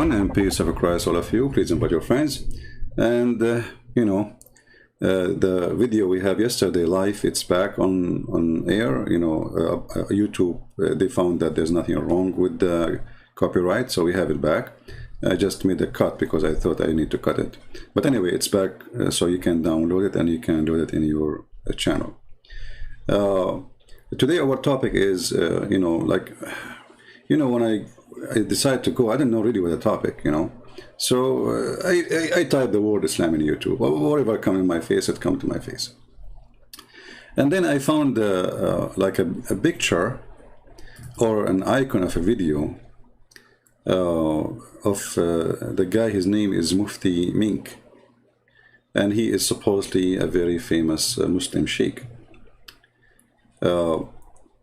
everyone, and peace of Christ, all of you. Please invite your friends. And the video we have yesterday live, it's back on air. YouTube, they found that there's nothing wrong with the copyright, so we have it back. I just made a cut because I thought I need to cut it. But anyway, it's back, so you can download it and you can do it in your channel. Today our topic is, when I decided to go, I didn't know really what the topic, So I typed the word Islam in YouTube. Whatever come in my face, it come to my face. And then I found like a picture or an icon of a video of the guy. His name is Mufti Mink, and he is supposedly a very famous Muslim sheikh.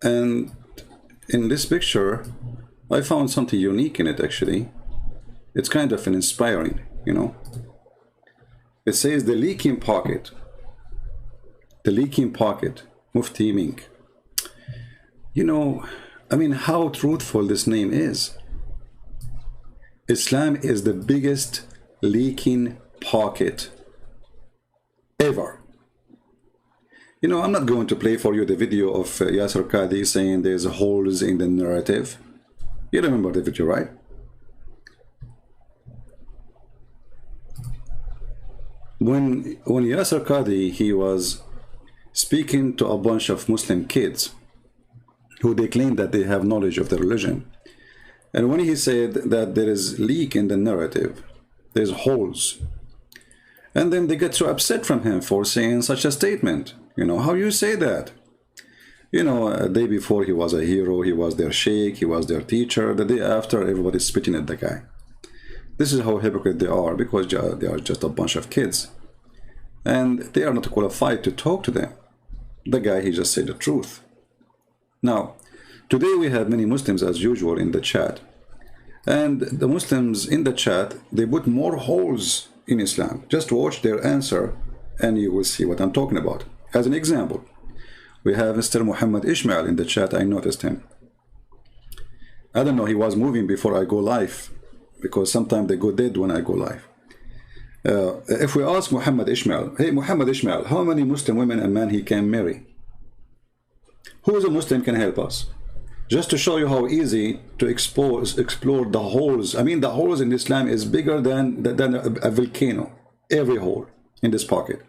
And in this picture, I found something unique in it. Actually, it's kind of an inspiring, It says the leaking pocket. The leaking pocket, Mufti Mink. How truthful this name is. Islam is the biggest leaking pocket ever. I'm not going to play for you the video of Yasser Qadi saying there's holes in the narrative. You remember the video, right? When Yasser Qadi, he was speaking to a bunch of Muslim kids who they claim that they have knowledge of the religion. And when he said that there is leak in the narrative, there's holes. And then they get so upset from him for saying such a statement. How you say that? A day before he was a hero, he was their sheikh, he was their teacher. The day after, everybody's spitting at the guy. This is how hypocrite they are, because they are just a bunch of kids. And they are not qualified to talk to them. The guy, he just said the truth. Now, today we have many Muslims as usual in the chat. And the Muslims in the chat, they put more holes in Islam. Just watch their answer and you will see what I'm talking about. As an example, we have Mr. Muhammad Ishmael in the chat. I noticed him. I don't know, he was moving before I go live, because sometimes they go dead when I go live. If we ask Muhammad Ishmael, hey Muhammad Ishmael, how many Muslim women a man he can marry? Who is a Muslim can help us? Just to show you how easy to explore the holes. The holes in Islam is bigger than a volcano. Every hole in this pocket.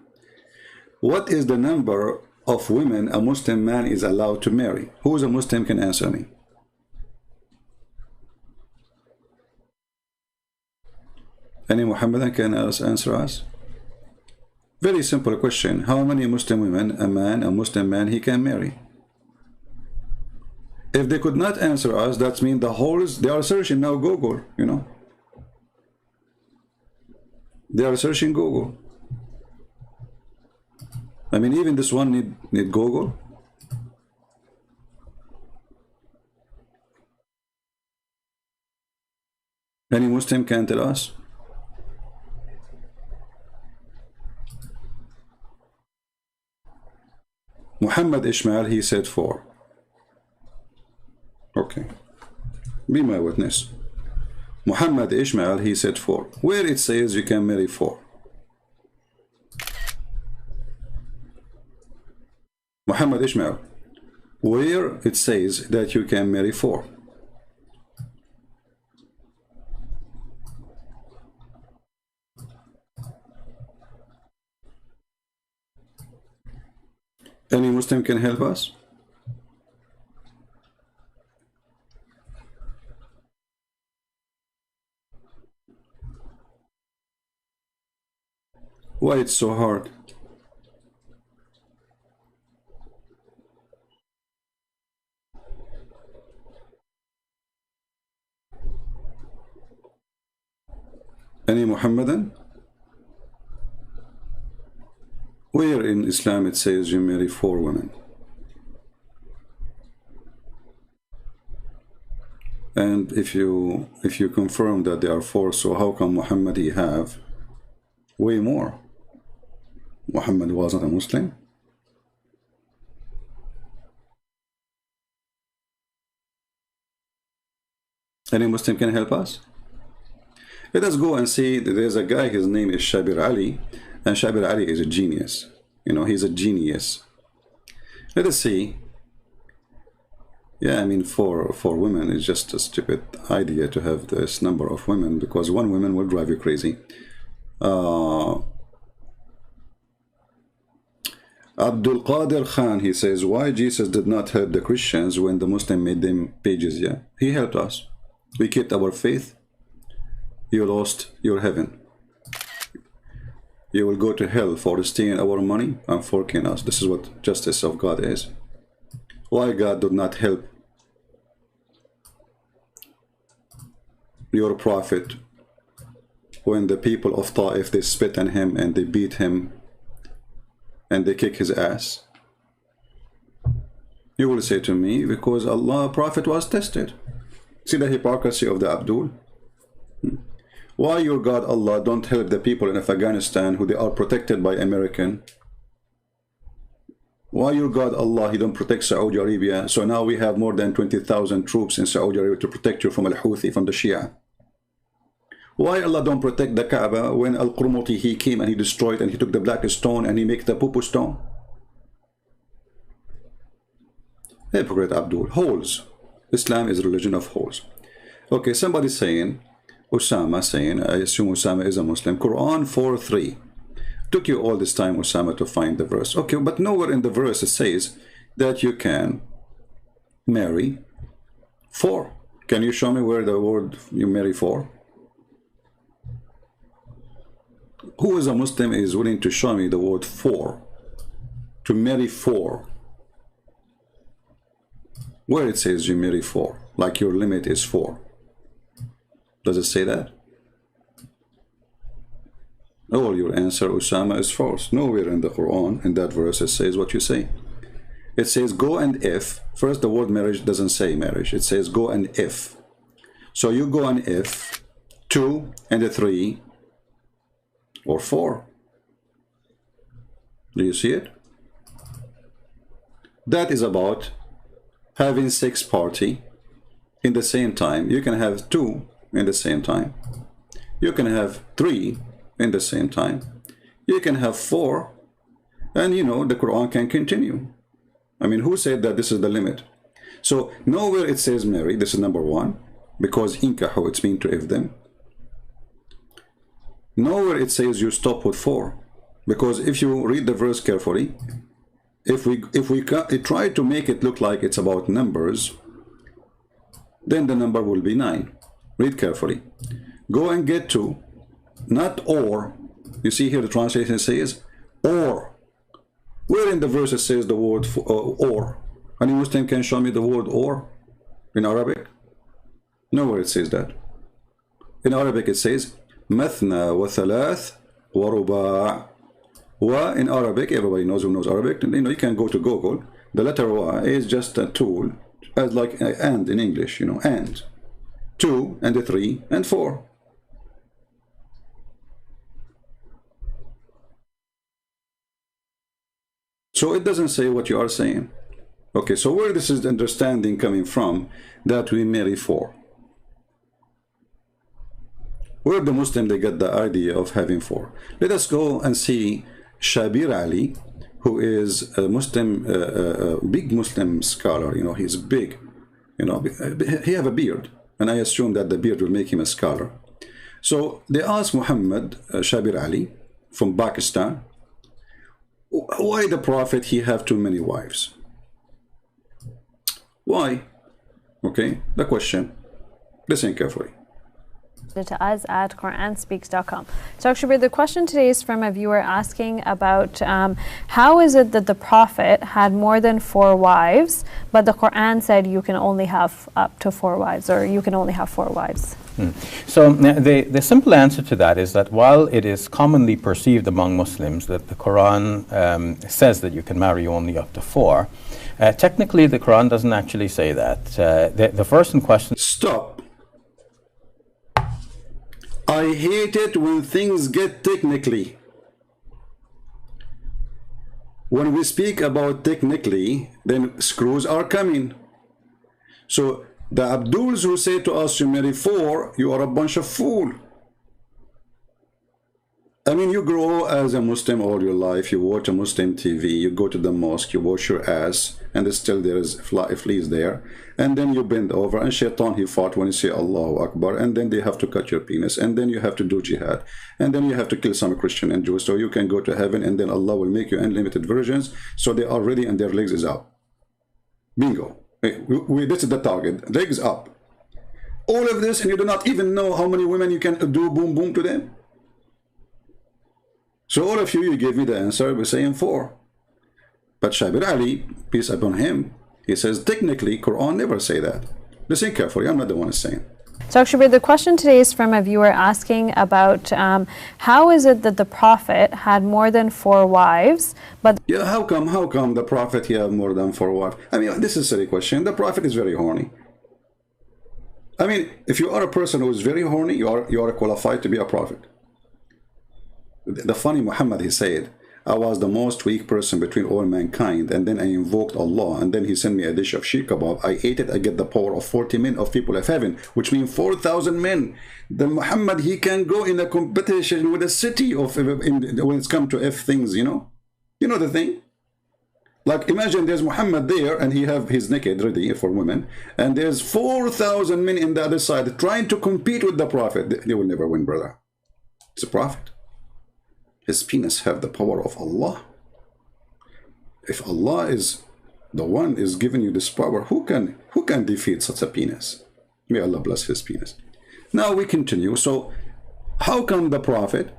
What is the number of women a Muslim man is allowed to marry? Who is a Muslim can answer me? Any Muhammadan can answer us? Very simple question. How many Muslim women a Muslim man he can marry? If they could not answer us, that means the holes, they are searching now Google, They are searching Google. Even this one need Google. Any Muslim can tell us? Muhammad Ishmael, he said 4. Okay. Be my witness. Muhammad Ishmael, he said 4. Where it says you can marry 4? Muhammad Ishmael, where it says that you can marry 4? Any Muslim can help us? Why it's so hard? Any Muhammadan? Where in Islam it says you marry 4 women? And if you confirm that there are 4, so how come Muhammad he have way more? Muhammad was not a Muslim? Any Muslim can help us? Let us go and see. There's a guy, his name is Shabir Ali, and Shabir Ali is a genius. You know, he's a genius. Let us see. Yeah, I mean, for women, it's just a stupid idea to have this number of women, because one woman will drive you crazy. Abdul Qadir Khan, he says, why Jesus did not help the Christians when the Muslim made them pages? Yeah, he helped us. We kept our faith. You lost your heaven. You will go to hell for stealing our money and for killing us. This is what justice of God is. Why God did not help your prophet when the people of Ta'if, they spit on him and they beat him and they kick his ass? You will say to me, because Allah prophet was tested. See the hypocrisy of the Abdul? Why your God Allah don't help the people in Afghanistan who they are protected by American? Why your God Allah, he don't protect Saudi Arabia? So now we have more than 20,000 troops in Saudi Arabia to protect you from Al-Houthi, from the Shia. Why Allah don't protect the Kaaba when Al-Qurmuti, he came and he destroyed and he took the black stone and he make the poo-poo stone? Hypocrite Abdul. Holes. Islam is a religion of holes. Okay, somebody saying, Osama saying, I assume Osama is a Muslim, Quran 4:3. Took you all this time, Osama, to find the verse. Okay, but nowhere in the verse it says that you can marry four. Can you show me where the word you marry four? Who is a Muslim is willing to show me the word four? To marry four. Where it says you marry four, like your limit is four. Does it say that? Oh, your answer, Osama, is false. Nowhere in the Quran, in that verse, it says what you say. It says go and if. First, the word marriage doesn't say marriage. It says go and if. So you go and if 2 and 3 or 4. Do you see it? That is about having 6 party in the same time. You can have 2 in the same time. You can have 3 in the same time. You can have 4, and you know the Quran can continue. I mean, who said that this is the limit? So nowhere it says marry. This is number 1, because inkahu, it's mean to if them. Nowhere it says you stop with 4, because if you read the verse carefully, if we try to make it look like it's about numbers, then the number will be 9. Read carefully. Go and get 2, not or. You see here the translation says or. Where in the verse it says the word or? Any Muslim can show me the word or in Arabic? Nowhere it says that. In Arabic it says مثنى وثلاث ورباع. Wa in Arabic, everybody knows who knows Arabic. You know, you can go to Google. The letter wa is just a tool, as like and in English, you know, and 2 and 3 and 4. So it doesn't say what you are saying. Okay, so where this is the understanding coming from that we marry 4? Where the Muslim they get the idea of having 4? Let us go and see Shabir Ali, who is a Muslim, big Muslim scholar. You know, he's big. You know, he have a beard, and I assume that the beard will make him a scholar. So they asked Muhammad Shabir Ali from Pakistan, why the Prophet he have too many wives? Why? Okay, the question. Listen carefully. To us at QuranSpeaks.com. So actually the question today is from a viewer asking about how is it that the Prophet had more than 4 wives, but the Quran said you can only have up to 4 wives, or you can only have 4 wives? So the simple answer to that is that while it is commonly perceived among Muslims that the Quran says that you can marry only up to 4, technically the Quran doesn't actually say that. The verse in question... Stop. I hate it when things get technically. When we speak about technically, then screws are coming. So the Abduls who say to us you marry 4, you are a bunch of fool. I mean, you grow as a Muslim all your life. You watch a Muslim TV. You go to the mosque. You wash your ass, and still there is fleas there. And then you bend over, and Shaitan, he fought when you say Allahu Akbar. And then they have to cut your penis. And then you have to do jihad. And then you have to kill some Christian and Jews, so you can go to heaven. And then Allah will make you unlimited virgins. So they are ready, and their legs is up. Bingo. This is the target. Legs up. All of this, and you do not even know how many women you can do boom boom to them. So all of you gave me the answer by saying 4. But Bedrageri, peace upon him, he says technically Quran never say that. Listen carefully, I'm not the one saying. So Shari, the question today is from a viewer asking about how is it that the Prophet had more than 4 wives, but yeah, how come the Prophet he have more than 4 wives? I mean, this is a silly question. The Prophet is very horny. I mean, if you are a person who is very horny, you are qualified to be a prophet. The funny Muhammad, he said, I was the most weak person between all mankind, and then I invoked Allah, and then he sent me a dish of sheikh kebab. I ate it, I get the power of 40 men of people of heaven, which means 4,000 men. The Muhammad, he can go in a competition with a city of when it's come to F things, you know? You know the thing? Like, imagine there's Muhammad there, and he have his naked ready for women, and there's 4,000 men in the other side trying to compete with the Prophet. They will never win, brother. It's a prophet. His penis have the power of Allah. If Allah is the one is giving you this power, who can defeat such a penis? May Allah bless his penis. Now we continue. So how come the Prophet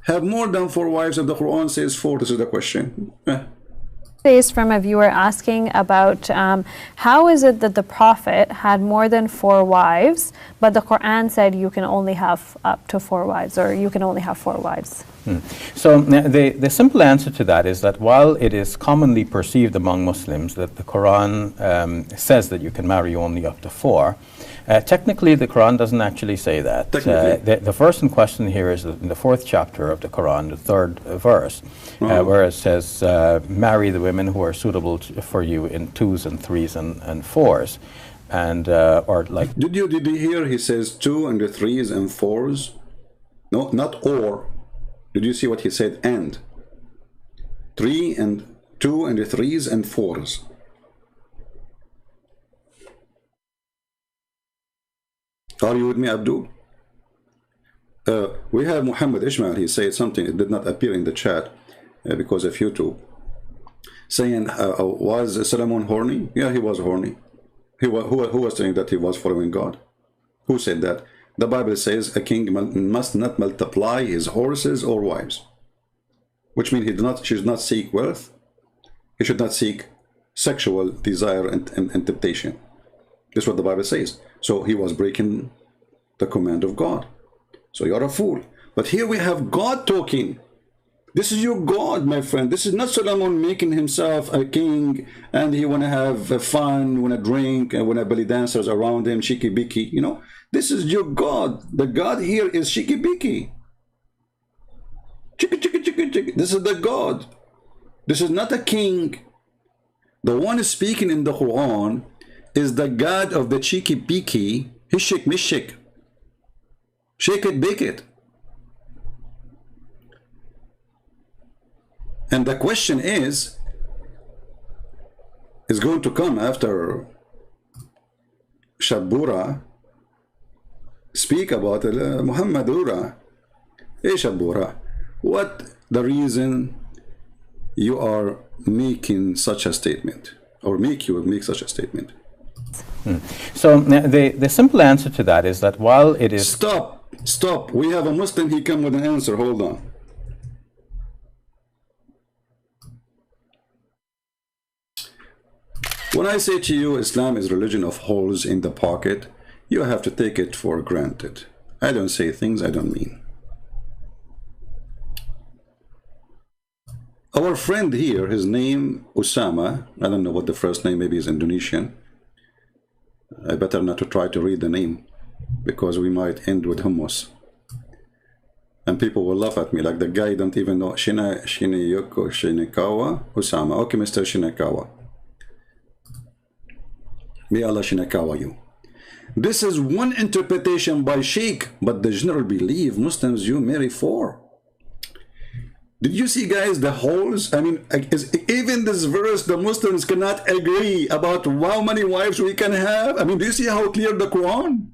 have more than 4 wives if the Quran says 4? This is the question. Is from a viewer asking about how is it that the Prophet had more than 4 wives, but the Quran said you can only have up to 4 wives, or you can only have 4 wives? So the simple answer to that is that while it is commonly perceived among Muslims that the Quran says that you can marry only up to 4, technically the Quran doesn't actually say that. The verse in question here is in the 4th chapter of the Quran, the 3rd verse, where it says, marry the women who are suitable for you in 2s and 3s and 4s. And or like, did you hear he says 2 and the 3s and 4s? No, not or. Did you see what he said? And 3 and 2 and the 3s and 4s. Are you with me, Abdul? We have Muhammad Ishmael. He said something. It did not appear in the chat because of YouTube. Saying, was Solomon horny? Yeah, he was horny. Who was saying that he was following God? Who said that? The Bible says a king must not multiply his horses or wives, which means he should not seek wealth. He should not seek sexual desire and temptation. This is what the Bible says. So he was breaking the command of God. So you're a fool. But here we have God talking. This is your God, my friend. This is not Solomon making himself a king and he want to have fun, want to drink, and want to belly dancers around him, shiki biki, you know. This is your God. The God here is shiki biki. Chiki chiki chiki chiki. This is the God. This is not a king. The one speaking in the Quran is the God of the cheeky beaky, hishik mishik. Shake it, bake it. And the question is going to come after Shabura speak about Muhammadura. Hey Shabura, what the reason you are making such a statement, or make such a statement? So the simple answer to that is that while it is... Stop. We have a Muslim, he come with an answer. Hold on. When I say to you Islam is religion of holes in the pocket, you have to take it for granted. I don't say things I don't mean. Our friend here, his name Usama, I don't know what the first name, maybe he's Indonesian. I better not to try to read the name because we might end with hummus. And people will laugh at me like the guy don't even know Shinekawa Usama. Okay, Mr. Shinekawa. May Allah Shinekawa you. This is one interpretation by Sheikh, but the general belief Muslims you marry 4. Did you see, guys, the holes? I mean, even this verse, the Muslims cannot agree about how many wives we can have. I mean, do you see how clear the Quran?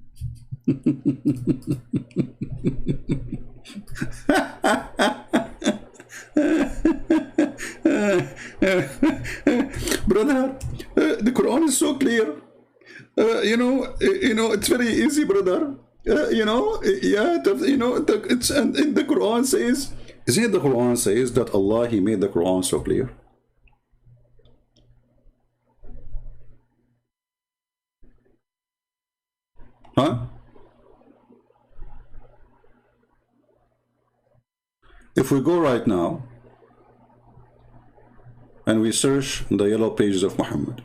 Brother, the Quran is so clear. It's very easy, brother. It's and the Quran says, isn't it the Quran says that Allah, He made the Quran so clear? Huh? If we go right now and we search the yellow pages of Muhammad,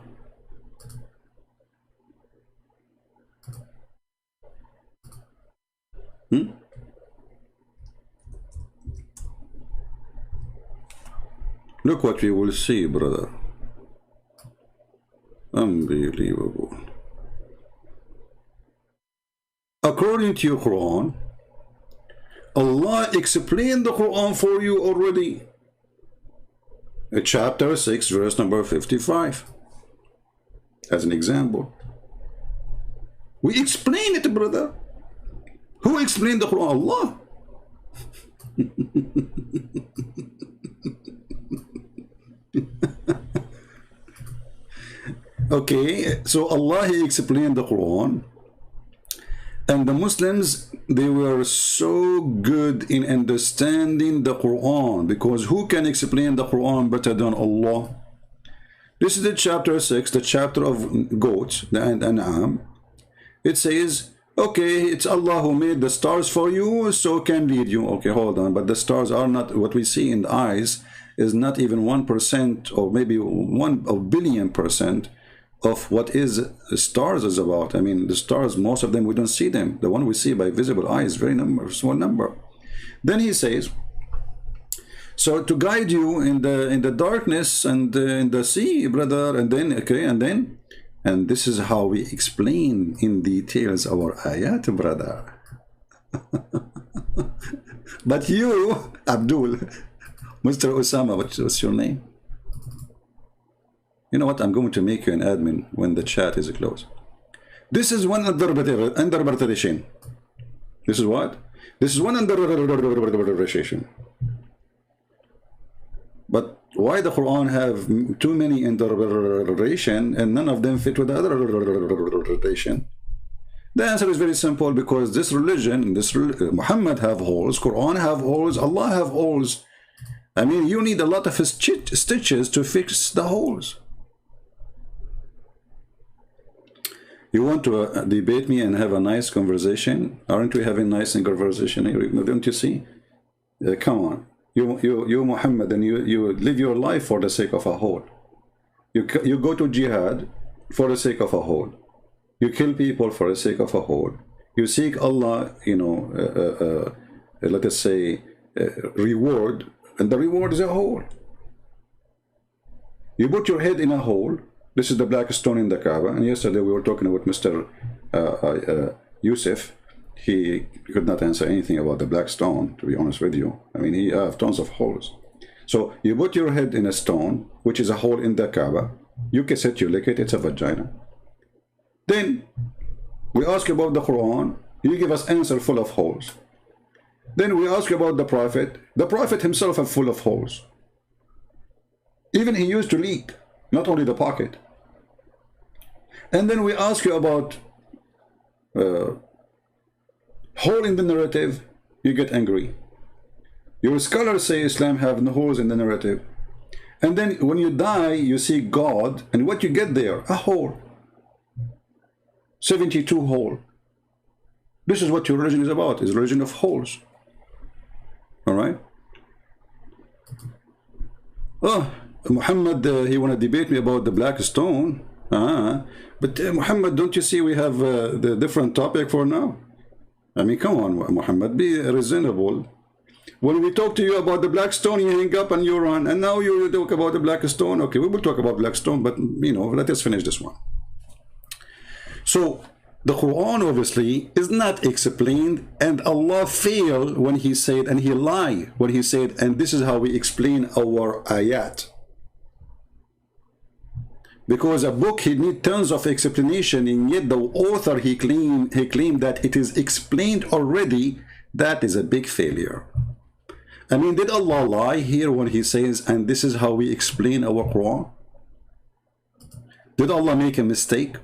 look what we will see, brother. Unbelievable. According to your Quran, Allah explained the Quran for you already. Chapter 6, verse number 55. As an example. We explain it, brother. Who explained the Quran? Allah. Okay, so Allah, He explained the Quran. And the Muslims, they were so good in understanding the Quran, because who can explain the Quran better than Allah? This is the chapter 6, the chapter of goats, the An'am. It says, okay, it's Allah who made the stars for you, so can lead you. Okay, hold on, but the stars are not, what we see in the eyes is not even 1% or maybe 1 billion% of what is stars is about. I mean, the stars, most of them, we don't see them. The one we see by visible eye is very small number. Then he says, so to guide you in the darkness and in the sea, brother, and then, okay, and this is how we explain in details our ayat, brother. But you, Abdul, Mr. Osama, what's your name? You know what? I'm going to make you an admin when the chat is closed. This is one interpretation. This is what? This is one interpretation. But why the Quran have too many interpretation and none of them fit with the other interpretation? The answer is very simple, because this religion, Muhammad have holes, Quran have holes, Allah have holes. I mean, you need a lot of stitches to fix the holes. You want to debate me and have a nice conversation? Aren't we having nice conversation here? Don't you see? Come on. You Muhammad, and you live your life for the sake of a hole. You go to jihad for the sake of a hole. You kill people for the sake of a hole. You seek Allah, let us say, reward, and the reward is a hole. You put your head in a hole. This is the black stone in the Kaaba. And yesterday we were talking about Mr. Yusuf. He could not answer anything about the black stone, to be honest with you. I mean, he has tons of holes. So you put your head in a stone, which is a hole in the Kaaba. You kiss it, you lick it, it's a vagina. Then we ask about the Quran. You give us answer full of holes. Then we ask about the Prophet. The Prophet himself is full of holes. Even he used to leak, not only the pocket. And then we ask you about hole in the narrative, you get angry. Your scholars say Islam have no holes in the narrative. And then when you die, you see God, and what you get there? A hole. 72 hole. This is what your religion is about, is a religion of holes. All right? Oh, Muhammad, he want to debate me about the black stone. But Muhammad, don't you see we have the different topic for now? I mean, come on, Muhammad, be reasonable. When we talk to you about the black stone, you hang up and you run. And now you talk about the black stone. Okay, we will talk about black stone, but, let us finish this one. So, the Quran obviously is not explained, and Allah failed when he said, and he lied when he said, and this is how we explain our ayat. Because a book, he needs tons of explanation, and yet the author, he claimed that it is explained already. That is a big failure. I mean, did Allah lie here when he says, and this is how we explain our Quran? Did Allah make a mistake?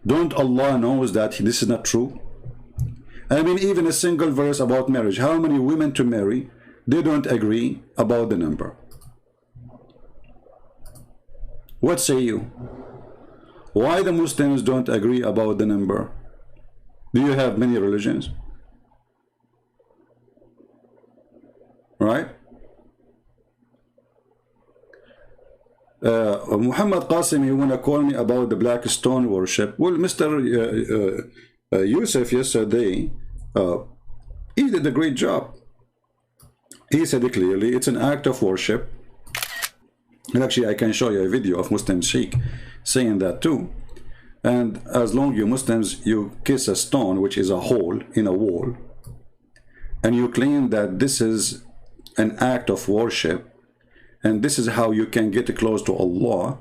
Don't Allah knows that this is not true? I mean, even a single verse about marriage, how many women to marry, they don't agree about the number. What say you? Why the Muslims don't agree about the number? Do you have many religions? Right? Muhammad Qasim, you want to call me about the black stone worship? Well, Mr. Yusuf yesterday, he did a great job. He said it clearly, it's an act of worship. And actually, I can show you a video of Muslim Sheikh saying that too. And as long as you Muslims, you kiss a stone, which is a hole in a wall, and you claim that this is an act of worship, and this is how you can get close to Allah,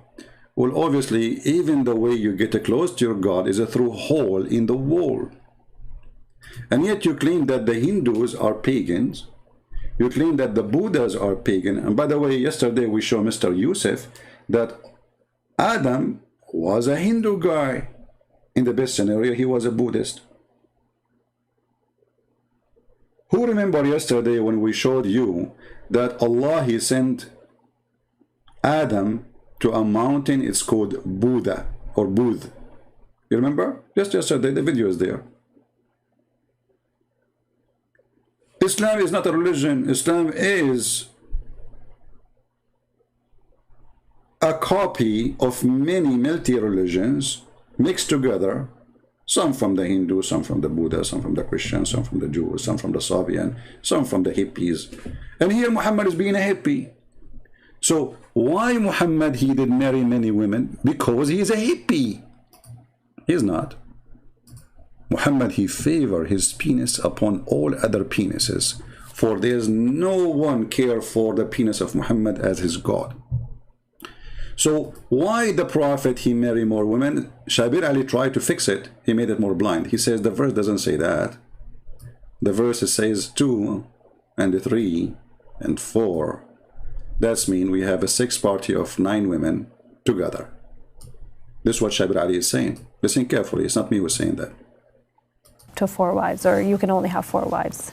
well, obviously, even the way you get close to your God is through a hole in the wall. And yet you claim that the Hindus are pagans. You claim that the Buddhas are pagan. And by the way, yesterday we showed Mr. Yusuf that Adam was a Hindu guy. In the best scenario, he was a Buddhist. Who remember yesterday when we showed you that Allah, he sent Adam to a mountain, it's called Buddha or Budh. You remember? Just yesterday, the video is there. Islam is not a religion. Islam is a copy of many multi-religions mixed together, some from the Hindu, some from the Buddha, some from the Christian, some from the Jews, some from the Sabian, some from the hippies. And here Muhammad is being a hippie. So why Muhammad, he did marry many women? Because he is a hippie. He's not. Muhammad, he favored his penis upon all other penises, for there is no one care for the penis of Muhammad as his God. So why the Prophet, he marry more women? Shabir Ali tried to fix it. He made it more blind. He says the verse doesn't say that. The verse says 2 and 3 and 4. That's mean we have a 6 party of 9 women together. This is what Shabir Ali is saying. Listen carefully. It's not me who is saying that. To 4 wives, or you can only have 4 wives.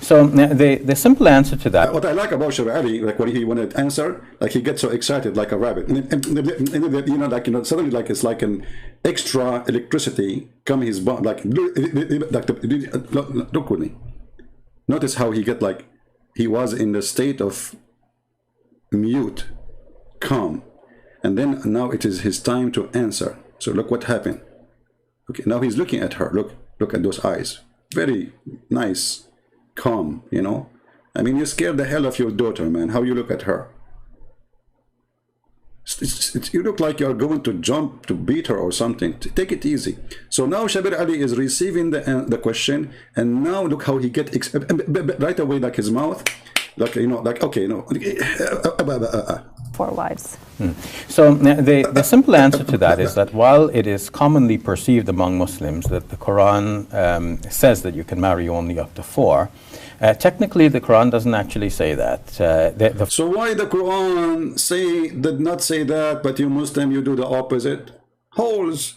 So the simple answer to that. What I like about Shari Ali, like when he wanted to answer, like he gets so excited like a rabbit, and suddenly like it's like an extra electricity come his body, like look with me. Notice how he get like he was in the state of mute, calm, and then now it is his time to answer. So look what happened. Okay, now he's looking at her. Look at those eyes. Very nice, calm, you know. I mean, you scared the hell of your daughter, man. How you look at her. You look like you're going to jump to beat her or something. Take it easy. So now Shabir Ali is receiving the question, and now look how he get right away, like his mouth, like, you know, like, okay, no. 4 wives. So the simple answer to that is that while it is commonly perceived among Muslims that the Quran says that you can marry only up to 4, technically the Quran doesn't actually say that. So why the Quran did not say that, but you Muslim, you do the opposite? Holes.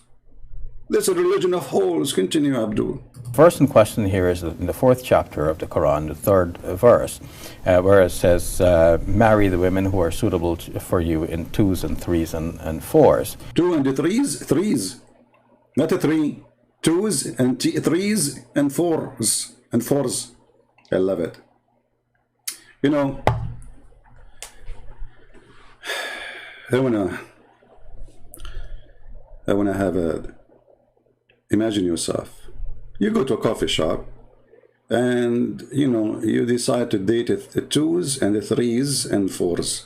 There's a religion of holes. Continue, Abdul. Verse in question here is in the 4th chapter of the Quran, the 3rd verse, where it says, marry the women who are suitable for you in 2s and 3s and 4s. 2 and 3s? 3s. Not a 3. 2s and 3s and 4s. And 4s. I love it. You know, I wanna have a, imagine yourself. You go to a coffee shop and, you know, you decide to date the 2s and the 3s and 4s.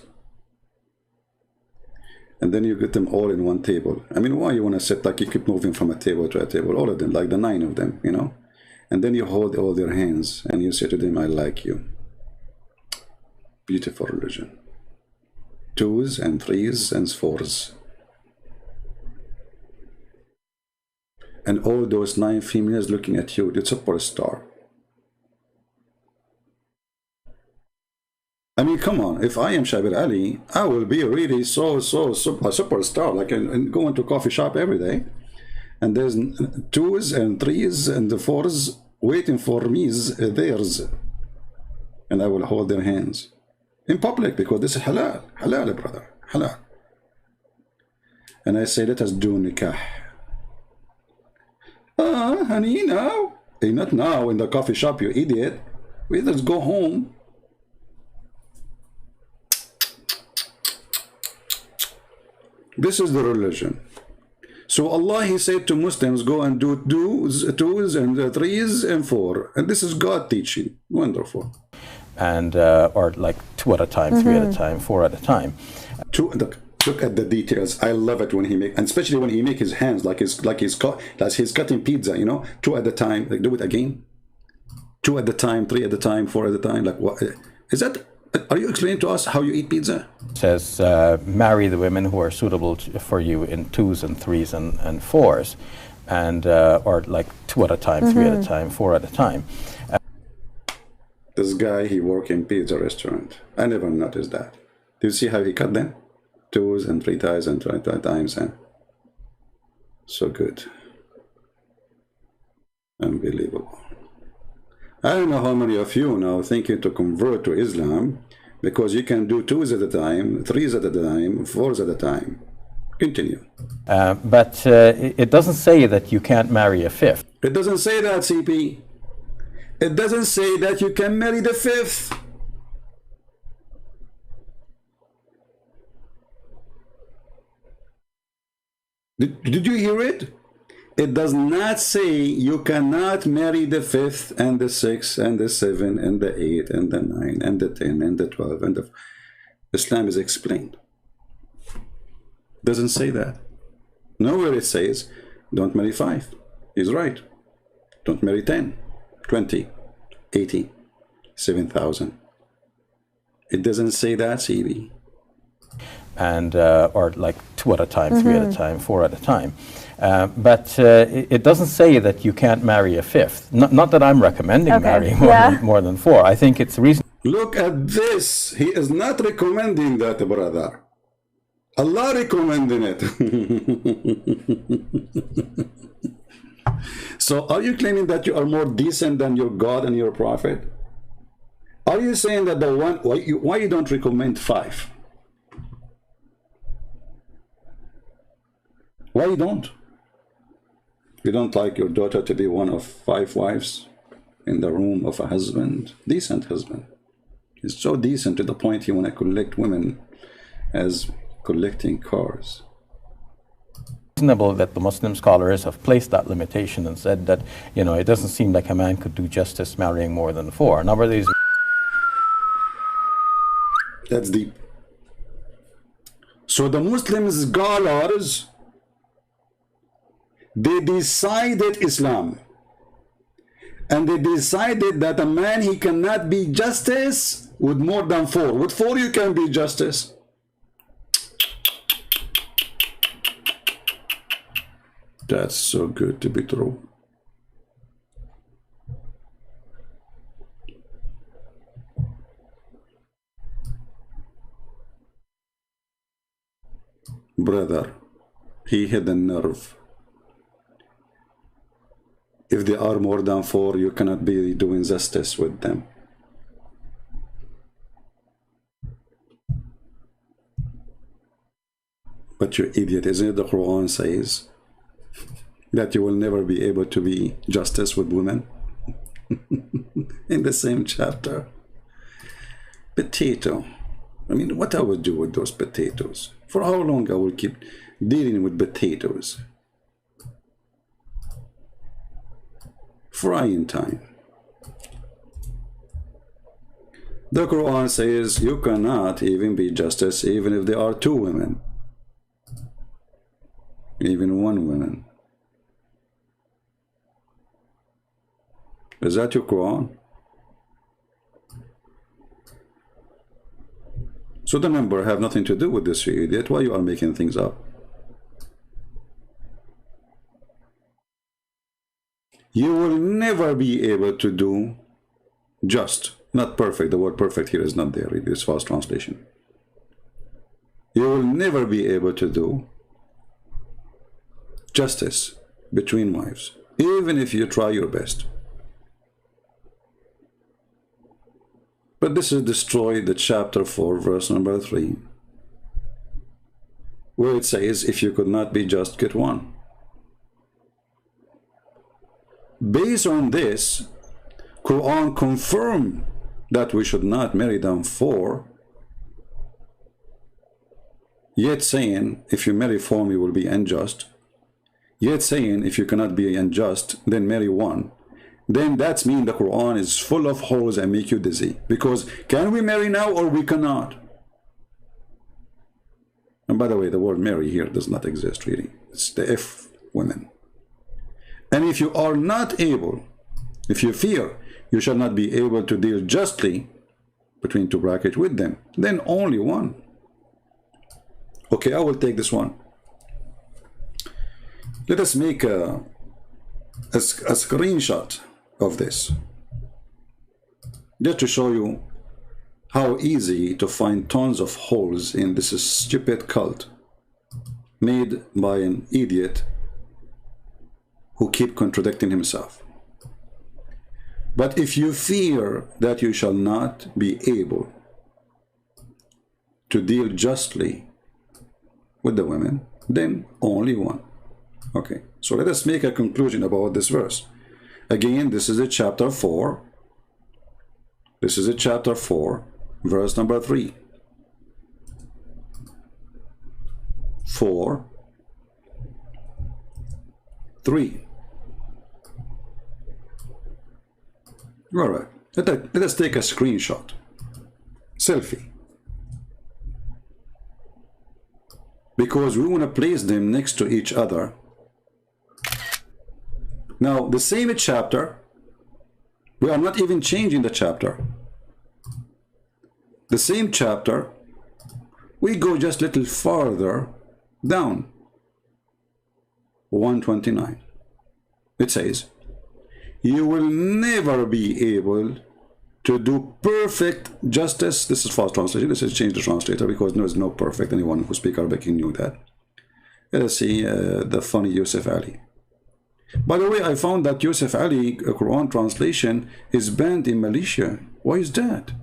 and then you get them all in one table. I mean, why you want to sit like you keep moving from a table to a table, all of them, like the 9 of them, you know? And then you hold all their hands and you say to them, I like you. Beautiful religion. 2s and 3s and 4s. And all those 9 females looking at you, it's a superstar. I mean, come on, if I am Shabir Ali, I will be really a superstar, like and go into a coffee shop every day. And there's 2s and 3s and the 4s waiting for me, theirs. And I will hold their hands in public because this is halal, halal, brother, halal. And I say, let us do nikah. Honey, now? Hey, not now in the coffee shop, you idiot. Let us go home. This is the religion. So Allah, He said to Muslims, go and do 2s and 3s and 4. And this is God teaching. Wonderful. And or like 2 at a time, 3 at a time, 4 at a time. Look at the details. I love it when he make, and especially when he make his hands like he's cutting pizza. You know, 2 at a time. Like, do it again. 2 at a time, 3 at a time, 4 at a time. Like, what is that? Are you explaining to us how you eat pizza? It says, marry the women who are suitable for you in 2s and 3s and 4s, and or like 2 at a time, 3 at a time, 4 at a time. This guy, he work in pizza restaurant. I never noticed that. Do you see how he cut them? 2s and 3 times and 3 times, and so good. Unbelievable. I don't know how many of you now thinking to convert to Islam because you can do 2s at a time, 3s at a time, 4s at a time. Continue. But it doesn't say that you can't marry a 5th. It doesn't say that, CP. It doesn't say that you can marry the 5th. Did you hear it? It does not say you cannot marry the 5th and the 6th and the 7 and the 8 and the 9 and the 10 and the 12 and the... Islam is explained. Doesn't say that. Nowhere it says don't marry 5. He's right. Don't marry 10, 20, 80, 7,000. It doesn't say that, CB. And or like 2 at a time, 3 at a time, 4 at a time. But it doesn't say that you can't marry a 5th. Not that I'm recommending marrying more than 4. I think it's reasonable. Look at this. He is not recommending that, brother. Allah recommending it. So are you claiming that you are more decent than your God and your Prophet? Are you saying that the one, why you don't recommend 5? Why you don't? You don't like your daughter to be one of 5 wives in the room of a husband? Decent husband. He's so decent to the point he want to collect women as collecting cars. Reasonable that the Muslim scholars have placed that limitation and said that, you know, it doesn't seem like a man could do justice marrying more than 4. Number of these. That's deep. So the Muslim scholars, they decided Islam, and they decided that a man, he cannot be justice with more than 4. With 4 you can be justice. That's so good to be true. Brother, he hit the nerve. If they are more than 4, you cannot be doing justice with them. But you idiot, isn't it the Quran says that you will never be able to be justice with women? In the same chapter. Potato. I mean, what I would do with those potatoes? For how long I will keep dealing with potatoes? Frying time. The Quran says you cannot even be justice even if there are 2 women. Even one woman. Is that your Quran? So the number have nothing to do with this, you idiot. Why you are making things up? You will never be able to do just, not perfect. The word perfect here is not there. It is false translation. You will never be able to do justice between wives, even if you try your best. But this is destroyed the chapter 4, verse number 3, where it says, if you could not be just, get one. Based on this, Quran confirm that we should not marry them for, yet saying, if you marry four, you will be unjust. Yet saying, if you cannot be unjust, then marry one. Then that's mean the Quran is full of holes and make you dizzy. Because can we marry now or we cannot? And by the way, the word marry here does not exist really. It's the if women. And if you are not able, if you fear you shall not be able to deal justly between two brackets with them, then only one. Okay, I will take this one. Let us make a screenshot of this, just to show you how easy to find tons of holes in this stupid cult made by an idiot who keep contradicting himself. But if you fear that you shall not be able to deal justly with the women, then only one. Okay, so let us make a conclusion about this verse. Again, this is a chapter 4. This is a chapter 4, verse number 3. 4, 3. All right, let us take a screenshot. Selfie. Because we want to place them next to each other. Now, the same chapter, we are not even changing the chapter. The same chapter, we go just a little farther down. 129. It says, you will never be able to do perfect justice. This is false translation. This is change the translator because there is no perfect. Anyone who speaks Arabic knew that. Let us see the funny Yusuf Ali. By the way, I found that Yusuf Ali Quran translation is banned in Malaysia. Why is that?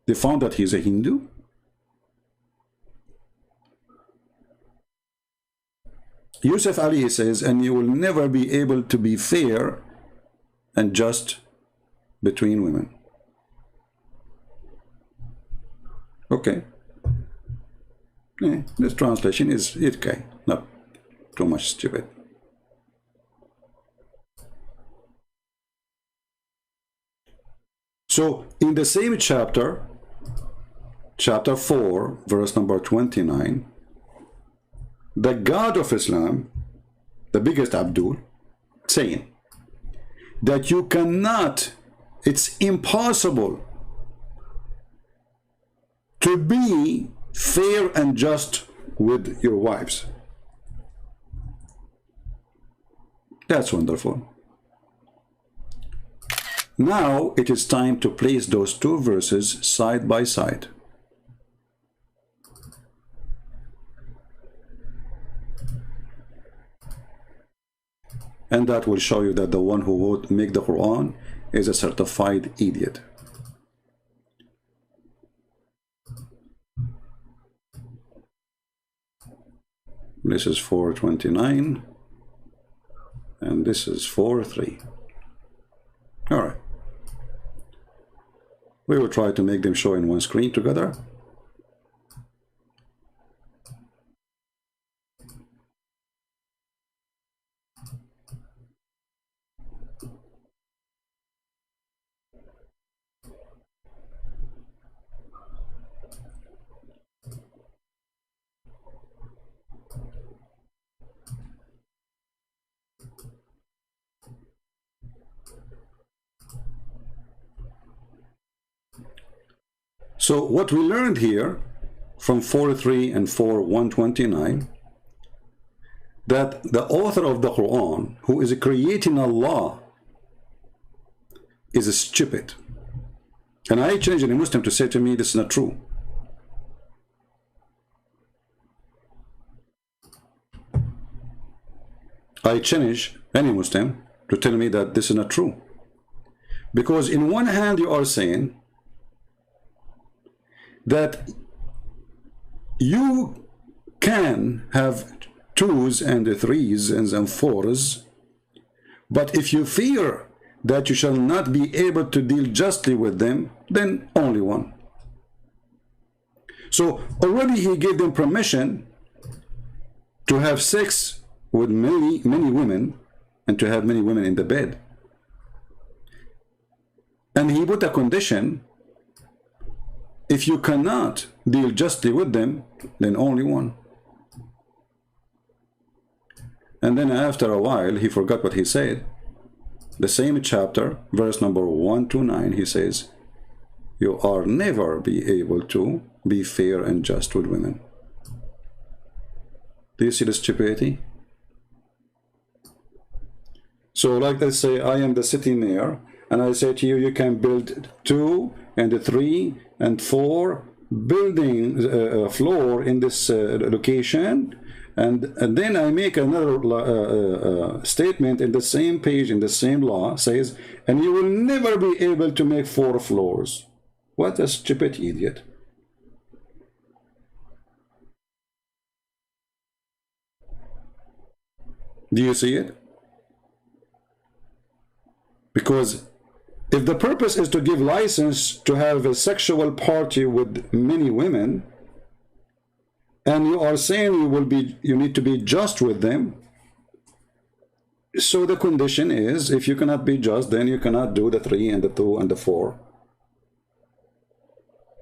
They found that he's a Hindu? Yusuf Ali says, and you will never be able to be fair and just between women. Okay. This translation is okay, not too much stupid. So, in the same chapter, chapter 4, verse number 29, the God of Islam, the biggest Abdul, saying that you cannot, it's impossible to be fair and just with your wives. That's wonderful. Now it is time to place those two verses side by side. And that will show you that the one who would make the Quran is a certified idiot. This is 429 and this is 4:3. All right. We will try to make them show in one screen together. So what we learned here from 43 and 4:129, that the author of the Quran, who is creating Allah, is stupid. And I challenge any Muslim to say to me, this is not true. I challenge any Muslim to tell me that this is not true. Because in one hand you are saying that you can have 2s and 3s and 4s, but if you fear that you shall not be able to deal justly with them, then only 1. So already he gave them permission to have sex with many women and to have many women in the bed. And he put a condition: if you cannot deal justly with them, then only 1. And then after a while, he forgot what he said. The same chapter, verse number 1 to 9, he says, you are never be able to be fair and just with women. Do you see the stupidity? So like they say, I am the city mayor, and I say to you, you can build 2 and 3 and 4 building floor in this location, and then I make another statement in the same page, in the same law, says, and you will never be able to make 4 floors. What a stupid idiot. Do you see it? Because if the purpose is to give license to have a sexual party with many women, and you are saying you need to be just with them, so the condition is, if you cannot be just, then you cannot do the 3 and the 2 and the 4.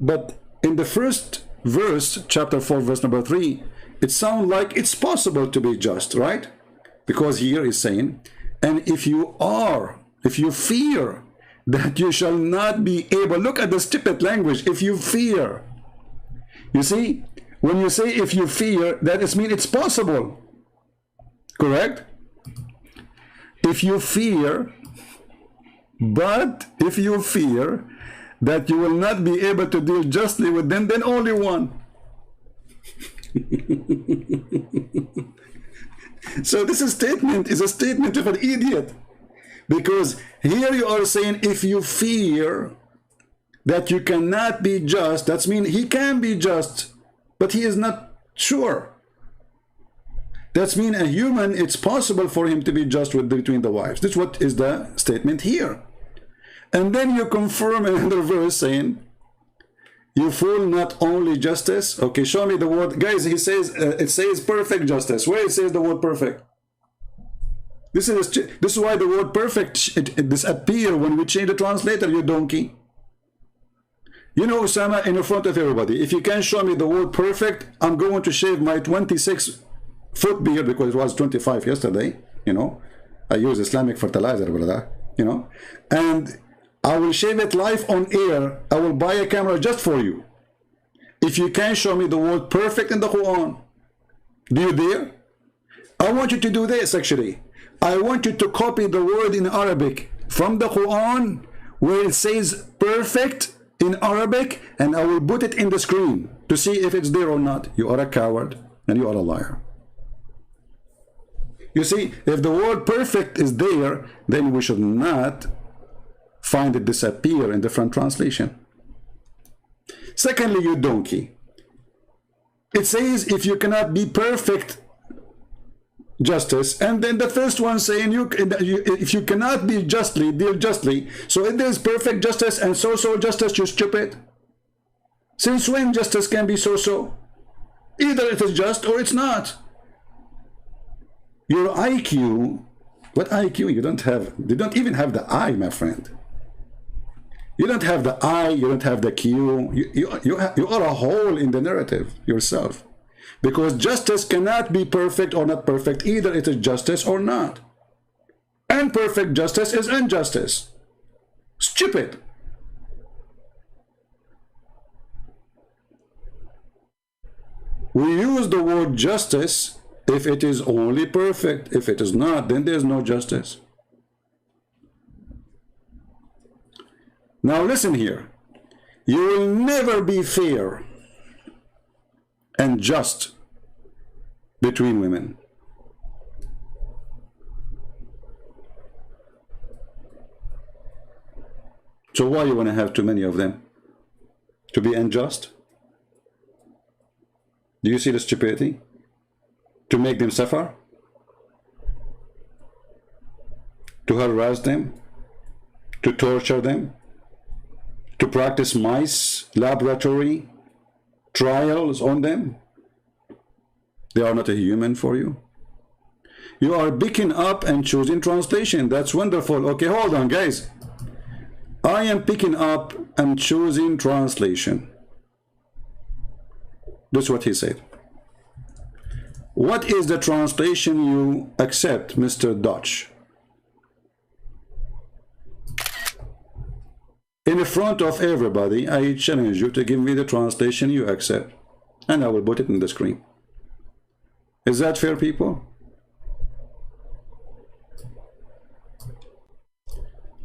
But in the first verse, chapter 4, verse number 3, it sounds like it's possible to be just, right? Because here is saying, and if you fear that you shall not be able, look at the stupid language, if you fear. You see, when you say if you fear, that means it's possible. Correct? If you fear, but if you fear that you will not be able to deal justly with them, then only 1. So this statement is a statement of an idiot. Because here you are saying, if you fear that you cannot be just, that means he can be just, but he is not sure. That means a human, it's possible for him to be just between the wives. This is what is the statement here. And then you confirm another verse saying, you fool, not only justice. Okay, show me the word. Guys, he says, it says perfect justice. Where it says the word perfect? This is why the word perfect it disappears when we change the translator, you donkey. You know, Osama, in front of everybody, if you can show me the word perfect, I'm going to shave my 26-foot beard, because it was 25 yesterday, you know. I use Islamic fertilizer, brother, you know. And I will shave it live on air. I will buy a camera just for you. If you can show me the word perfect in the Quran. Do you dare? I want you to do this, actually. I want you to copy the word in Arabic from the Quran where it says perfect in Arabic, and I will put it in the screen to see if it's there or not. You are a coward and you are a liar. You see, if the word perfect is there, then we should not find it disappear in different translation. Secondly, you donkey. It says if you cannot be perfect justice, and then the first one saying if you cannot be justly, deal justly. So if there is perfect justice and so-so justice, you stupid. Since when justice can be so-so? Either it is just or it's not. Your IQ, what IQ? You don't have. You don't even have the I, my friend. You don't have the I. You don't have the Q. You are a hole in the narrative yourself. Because justice cannot be perfect or not perfect. Either it is justice or not. And perfect justice is injustice. Stupid. We use the word justice if it is only perfect. If it is not, then there's no justice. Now listen here. You will never be fair and just between women. So why you want to have too many of them? To be unjust? Do you see the stupidity? To make them suffer? To harass them? To torture them? To practice mice, laboratory, trials on them? They are not a human for you. You are picking up and choosing translation. That's wonderful. Okay, hold on, guys. I am picking up and choosing translation. That's what he said. What is the translation you accept, Mr. Dutch? In front of everybody, I challenge you to give me the translation you accept, and I will put it in the screen. Is that fair, people?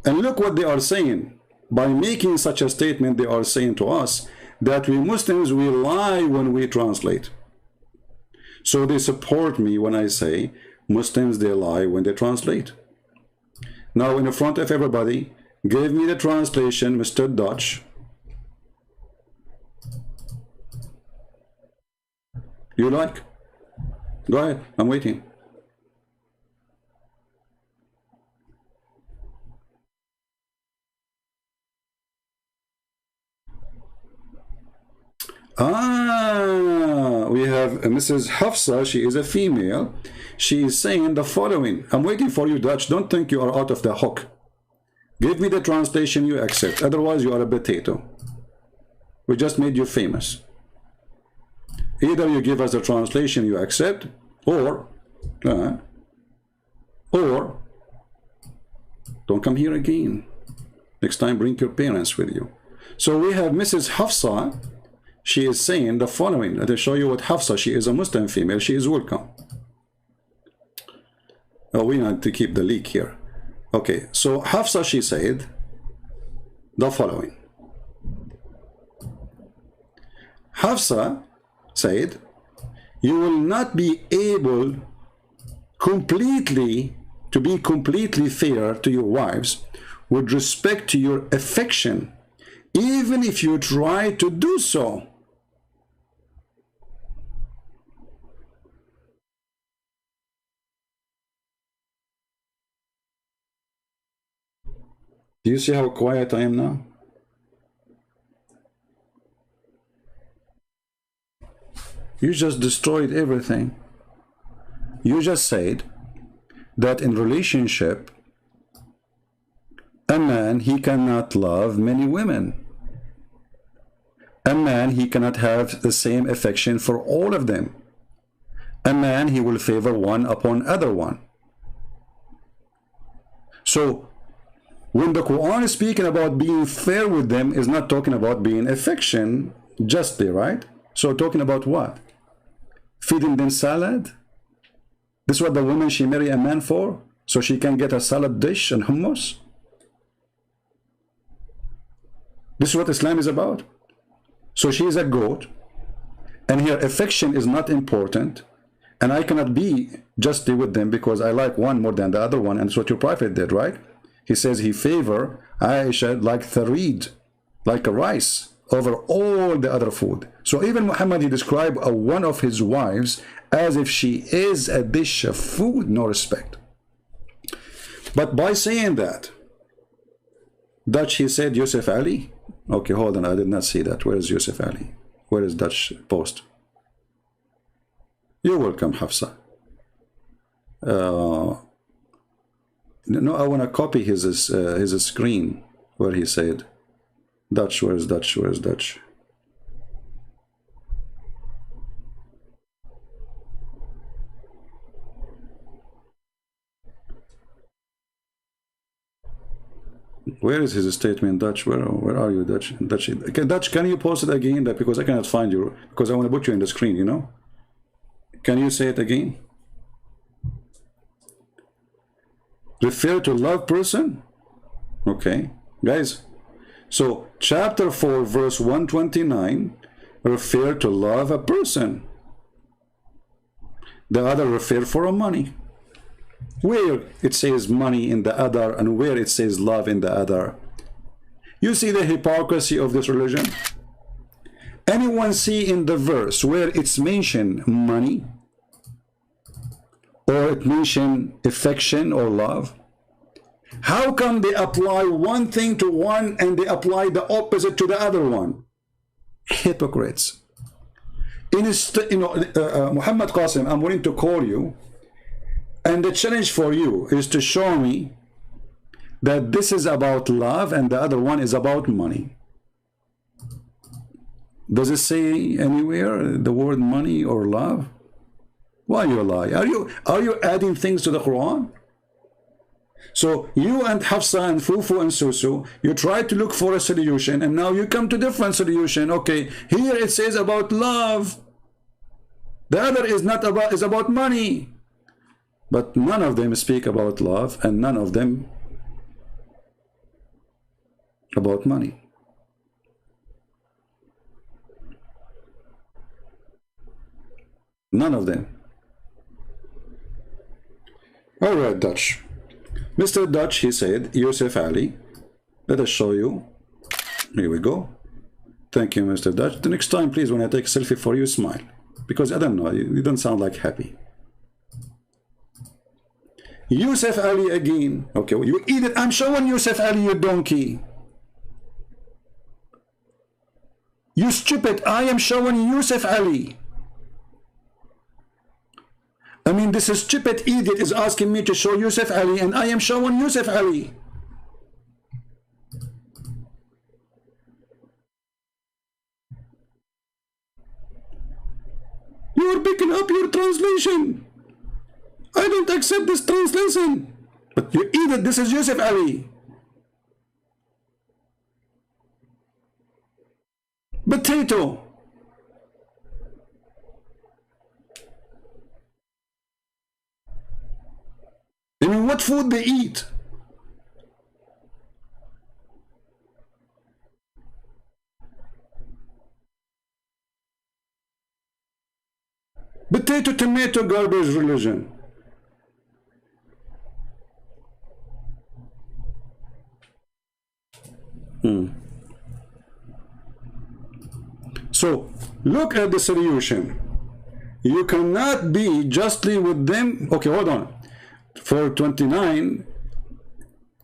And look what they are saying. By making such a statement, they are saying to us that we Muslims, we lie when we translate. So they support me when I say Muslims, they lie when they translate. Now, in front of everybody, give me the translation, Mr. Dutch. You like? Go ahead, I'm waiting. We have Mrs. Hafsa. She is a female. She is saying the following. I'm waiting for you, Dutch. Don't think you are out of the hook. Give me the translation you accept. Otherwise, you are a potato. We just made you famous. Either you give us the translation you accept, or don't come here again. Next time, bring your parents with you. So we have Mrs. Hafsa. She is saying the following. Let me show you what Hafsa. She is a Muslim female. She is welcome. Oh, we need to keep the leak here. Okay, so Hafsa, she said the following. Hafsa said, you will not be able to be completely fair to your wives with respect to your affection, even if you try to do so. Do you see how quiet I am now? You just destroyed everything. You just said that in relationship, a man, he cannot love many women. A man, he cannot have the same affection for all of them. A man, he will favor one upon other one. So, when the Quran is speaking about being fair with them, is not talking about being affection justly, right? So talking about what? Feeding them salad? This is what the woman she marry a man for? So she can get a salad dish and hummus? This is what Islam is about. So she is a goat, and her affection is not important, and I cannot be justly with them because I like one more than the other one, and that's what your prophet did, right? He says he favor Aisha like tharid, like a rice, over all the other food. So even Muhammad, he described one of his wives as if she is a dish of food, no respect. But by saying that, Dutch, he said Yusuf Ali. Okay, hold on, I did not see that. Where is Yusuf Ali? Where is Dutch post? You're welcome, Hafsa. No, I want to copy his screen where he said, Dutch, where's Dutch, where's Dutch? Where is his statement, Dutch? Where are you, Dutch? Dutch, can you post it again? Because I cannot find you, because I want to put you in the screen, you know? Can you say it again? Refer to love person? Okay, guys. So chapter 4 verse 129 refer to love a person. The other refer for a money. Where it says money in the other and where it says love in the other. You see the hypocrisy of this religion? Anyone see in the verse where it's mentioned money? Or it mentioned affection or love? How come they apply one thing to one and they apply the opposite to the other one? Hypocrites. Muhammad Qasim, I'm willing to call you, and the challenge for you is to show me that this is about love and the other one is about money. Does it say anywhere the word money or love? Why you lie? Are you adding things to the Quran? So you and Hafsa and Fufu and Susu, you try to look for a solution and now you come to different solution. Okay, here it says about love. The other is not about, is about money. But none of them speak about love and none of them about money. None of them. All right, Dutch. Mr. Dutch, he said, Yusuf Ali. Let us show you. Here we go. Thank you, Mr. Dutch. The next time, please, when I take a selfie for you, smile. Because I don't know, you don't sound like happy. Yusuf Ali again. Okay, well, you eat it. I'm showing Yusuf Ali, you donkey. You stupid. I am showing Yusuf Ali. I mean, this stupid idiot is asking me to show Yusuf Ali, and I am showing Yusuf Ali. You are picking up your translation. I don't accept this translation. But you idiot, this is Yusuf Ali. Potato. I mean, what food they eat? Potato, tomato, garbage religion. So, look at the solution. You cannot be justly with them. Okay, hold on. For 29,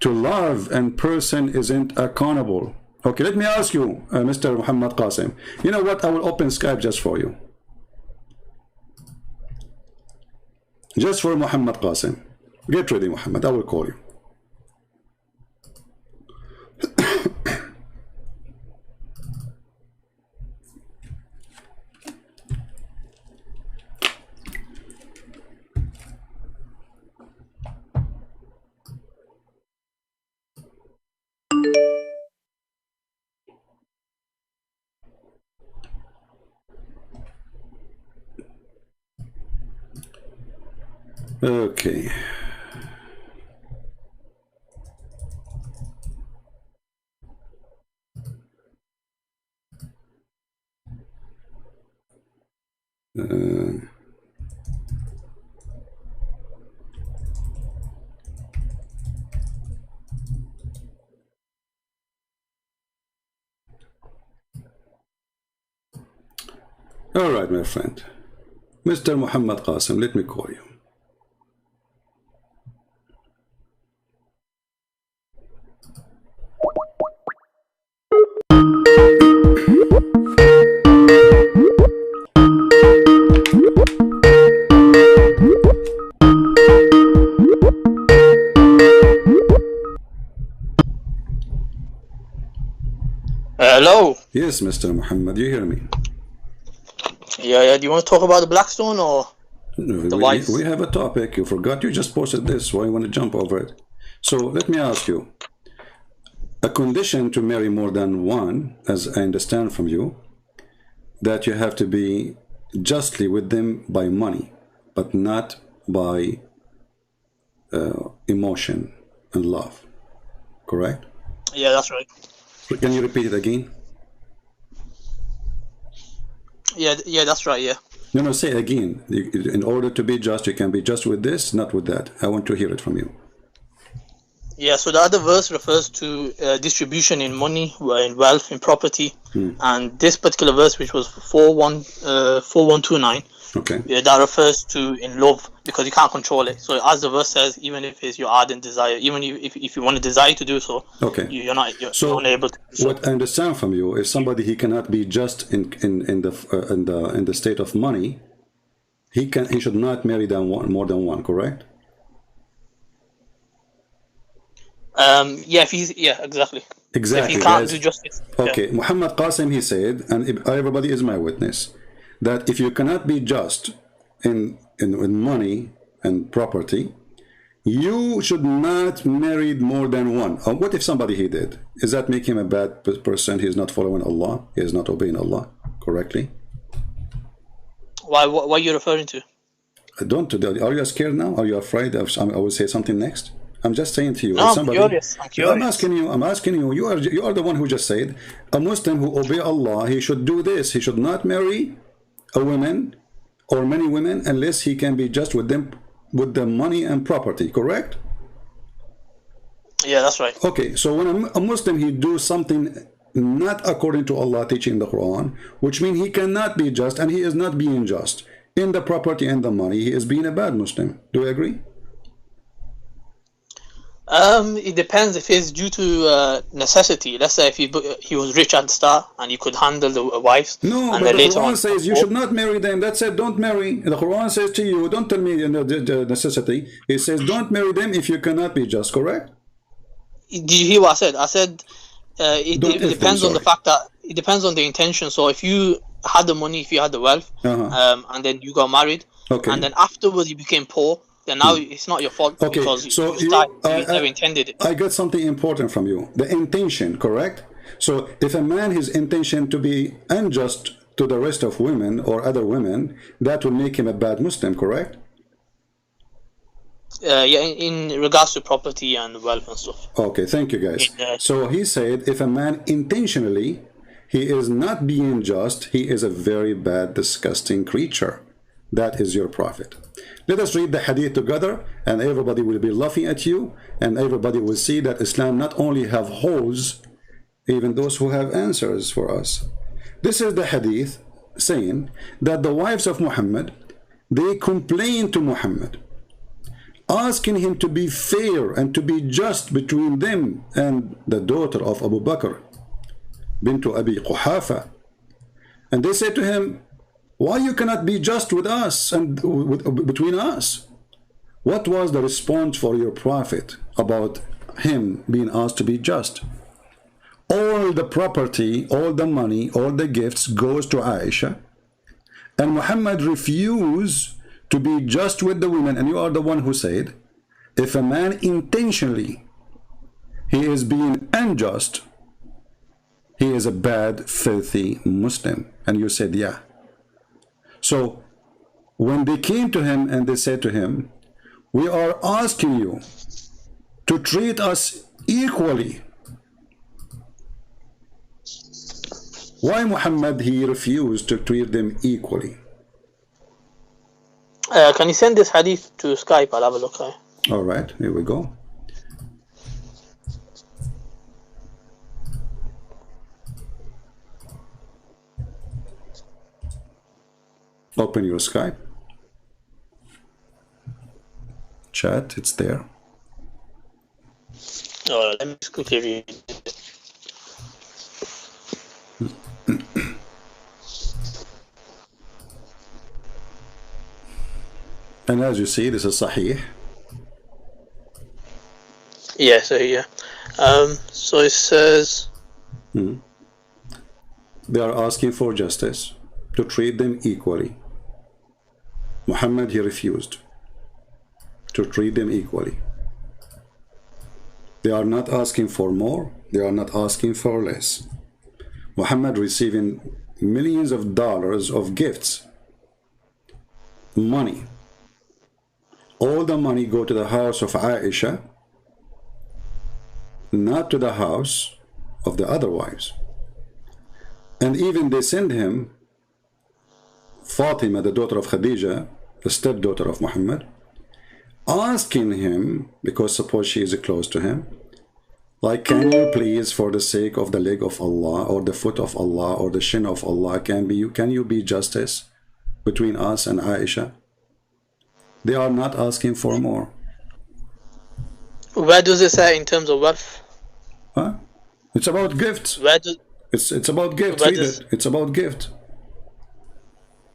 to love and person isn't accountable. Okay, let me ask you, Mr. Muhammad Qasim. You know what? I will open Skype just for you. Just for Muhammad Qasim. Get ready, Muhammad. I will call you. Okay. All right, my friend. Mr. Muhammad Qasim, let me call you. Hello. Yes, Mr. Muhammad, you hear me? Yeah. Do you want to talk about the Blackstone or the wife? We have a topic. You forgot. You just posted this. Why you want to jump over it? So let me ask you. A condition to marry more than one, as I understand from you, that you have to be justly with them by money, but not by emotion and love. Correct? Yeah, that's right. Can you repeat it again? Yeah, that's right. Yeah. No, say again. In order to be just, you can be just with this, not with that. I want to hear it from you. Yeah, so the other verse refers to distribution in money, in wealth, in property, and this particular verse, which was 4129, Okay. yeah, that refers to in love, because you can't control it. So as the verse says, even if it's your ardent desire, even if you want to desire to do so, Okay. you're unable to do so. What I understand from you is somebody, he cannot be just in the state of money. He should not marry more than one. Correct? Yeah, exactly. Exactly. If he can't guys. do justice. Okay, Muhammad Qasim, he said, and everybody is my witness, that if you cannot be just in money and property, you should not marry more than one. What if somebody he did? Does that make him a bad person? He is not following Allah. He is not obeying Allah correctly. Why? What are you referring to? Are you scared now? Are you afraid of? I will say something next. I'm just saying to you. No, I'm curious. I'm asking you. You are the one who just said a Muslim who obey Allah, he should do this. He should not marry a woman or many women unless he can be just with them, with the money and property. Correct? Yeah, that's right. Okay. So when a Muslim he do something not according to Allah teaching in the Quran, which means he cannot be just, and he is not being just in the property and the money, he is being a bad Muslim. Do you agree? It depends if it's due to necessity. Let's say if he was rich at the start and he could handle the wives. No, and but then the later Quran on, says you should not marry them. That said, don't marry. The Quran says to you, don't tell me the necessity. It says don't marry them if you cannot be just. Correct? Did you hear what I said? I said it depends on the fact that it depends on the intention. So if you had the money, if you had the wealth, and then you got married, and then afterwards you became poor, then now it's not your fault because so you never intended it. I got something important from you. The intention, correct? So if a man his intention to be unjust to the rest of women or other women, that will make him a bad Muslim, correct? Yeah, in regards to property and wealth and stuff. Okay, thank you guys. So he said if a man intentionally he is not being just, he is a very bad, disgusting creature. That is your prophet. Let us read the hadith together, and everybody will be laughing at you, and everybody will see that Islam not only have holes, even those who have answers for us. This is the hadith saying that the wives of Muhammad, they complained to Muhammad, asking him to be fair and to be just between them and the daughter of Abu Bakr, bint Abi Quhafa. And they said to him, why you cannot be just with us and between us? What was the response for your prophet about him being asked to be just? All the property, all the money, all the gifts goes to Aisha, and Muhammad refused to be just with the women. And you are the one who said, if a man intentionally he is being unjust, he is a bad, filthy Muslim. And you said, yeah. So when they came to him and they said to him, we are asking you to treat us equally. Why Muhammad he refused to treat them equally? Can you send this hadith to Skype? I'll have a look. All right, here we go. Open your Skype. Chat, it's there. Let me just quickly read it. And as you see, this is Sahih. Yeah, so here. So it says... They are asking for justice, to treat them equally. Muhammad, he refused to treat them equally. They are not asking for more, they are not asking for less. Muhammad receiving millions of dollars of gifts money. All the money go to the house of Aisha, not to the house of the other wives. And even they send him Fatima, the daughter of Khadija, the stepdaughter of Muhammad, asking him, because suppose she is close to him, like, can you please, for the sake of the leg of Allah or the foot of Allah or the shin of Allah, can you be justice between us and Aisha? They are not asking for more. Where does it say in terms of wealth? Huh? It's about gifts. It's about gifts. Read it. It's about gift.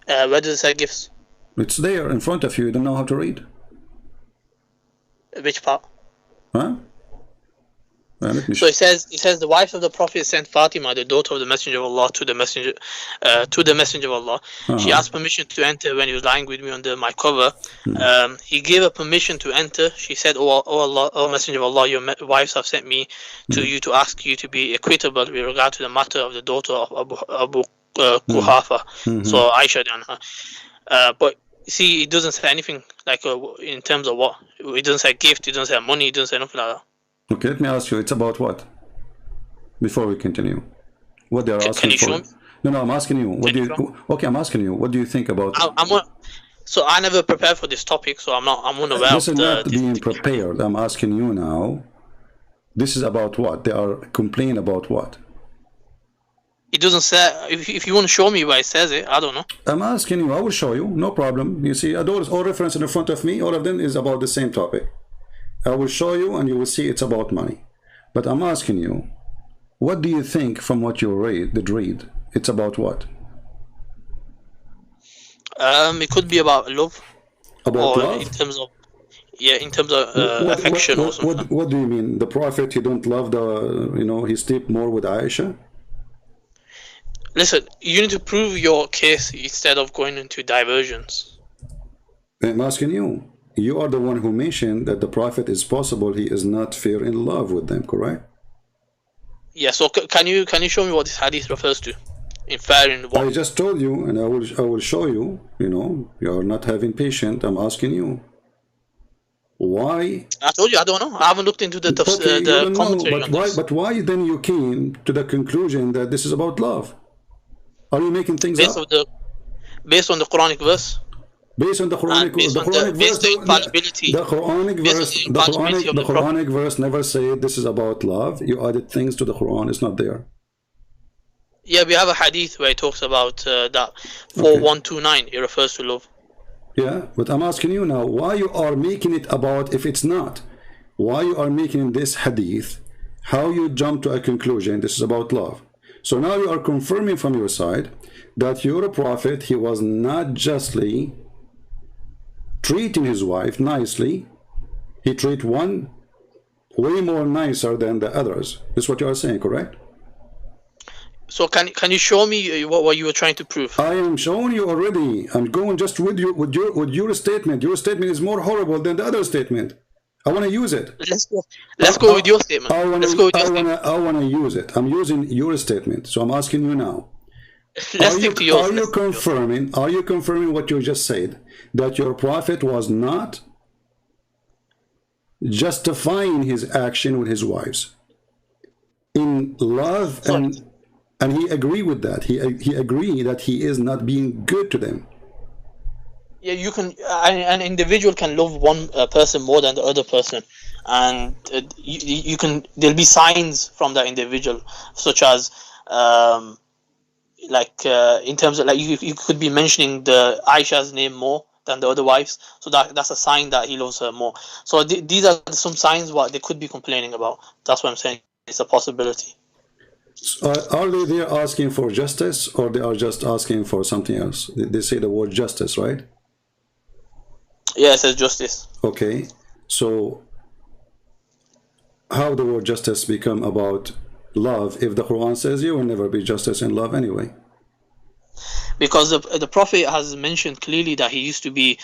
Where does it say gifts? It's there in front of you. You don't know how to read. Which part? Huh? So it says the wife of the Prophet sent Fatima, the daughter of the Messenger of Allah, to the Messenger of Allah. She asked permission to enter when he was lying with me under my cover. He gave her permission to enter. She said, "Oh Allah, oh Messenger of Allah, your wives have sent me to you to ask you to be equitable with regard to the matter of the daughter of Abu Quhafa." So Aisha done her. But see, it doesn't say anything like in terms of what. It doesn't say gift. It doesn't say money. It doesn't say nothing like that. Okay, let me ask you, it's about what? Before we continue. What they are asking can you for. Show me? No, I'm asking you. Okay, I'm asking you, what do you think about so I never prepared for this topic, so I'm unaware this of is not being prepared. I'm asking you now. This is about what? They are complaining about what? It doesn't say. If you want to show me where it says it, I don't know. I'm asking you, I will show you, no problem. You see, all reference in front of me, all of them is about the same topic. I will show you and you will see it's about money. But I'm asking you, what do you think from what you read? It's about what? It could be about love. About or love? In terms of, affection or something. What do you mean? The Prophet, he don't love he sleep more with Aisha? Listen, you need to prove your case instead of going into diversions. I'm asking you. You are the one who mentioned that the Prophet is possible he is not fair in love with them, correct? Yeah, so can you show me what this hadith refers to? In fair in what? I just told you, and I will show you. You are not having patience. I'm asking you. Why? I told you I don't know. I haven't looked into the commentary on this. But why then you came to the conclusion that this is about love? Are you making things up? Based on the Quranic verse. Based on the Quranic verse, the Quranic verse never said this is about love. You added things to the Quran. It's not there. Yeah, we have a hadith where it talks about that 4129. It refers to love. Yeah, but I'm asking you now, why you are making it about if it's not? Why you are making this hadith? How you jump to a conclusion this is about love? So now you are confirming from your side that your prophet, he was not justly treating his wife nicely. He treat one way more nicer than the others. This is what you are saying, correct? So can you show me what you were trying to prove? I am showing you already. I'm going just with your statement. Your statement is more horrible than the other statement. I want to use it. Let's go with your statement. I want to use it. I'm using your statement. So I'm asking you now. Let's stick to yours. Are you confirming what you just said? That your prophet was not justifying his action with his wives in love, and he agreed with that. He agreed that he is not being good to them. Yeah, you can. An individual can love one person more than the other person, and you can. There'll be signs from that individual, such as in terms of you could be mentioning the Aisha's name more than the other wives, so that's a sign that he loves her more. So these are some signs what they could be complaining about. That's what I'm saying. It's a possibility. Are they there asking for justice, or they are just asking for something else? They say the word justice, right? Yeah, it says justice. Okay, so how the word justice become about love if the Quran says you will never be justice in love anyway? Because the Prophet has mentioned clearly that he used to be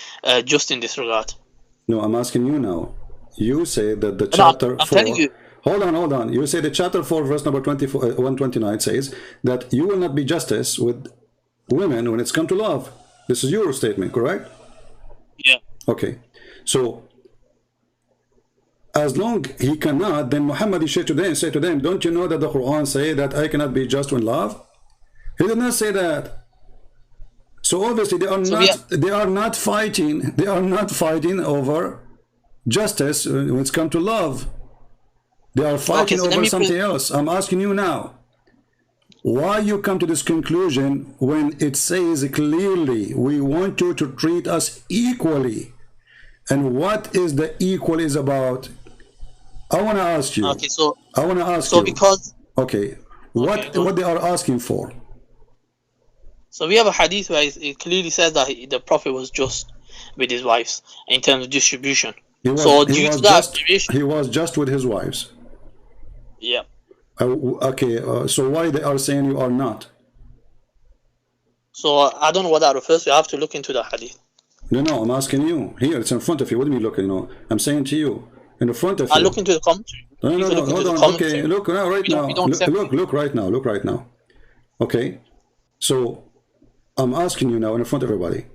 just in this regard. No, I'm asking you now. You say that the chapter 4... telling you. Hold on. You say the chapter 4, verse number 129 says that you will not be justice with women when it's come to love. This is your statement, correct? Yeah. Okay. So as long he cannot, then Muhammad say to them, don't you know that the Quran say that I cannot be just in love? He did not say that. So obviously they are not fighting over justice when it's come to love. They are fighting over something else. I'm asking you now, why you come to this conclusion when it says clearly we want you to treat us equally? And what is the equal is about? I want to ask you. Okay, so I want to ask you. Because what they are asking for? So we have a hadith where it clearly says that the Prophet was just with his wives in terms of distribution. He was just with his wives. Yeah. So why they are saying you are not? So I don't know what that refers to. I have to look into the hadith. No, I'm asking you. Here, it's in front of you. What do you mean looking? I'm saying to you, in the front of you. I look into the commentary. No, hold on. Okay, look now, right now. Look right now. Okay, so I'm asking you now in front of everybody.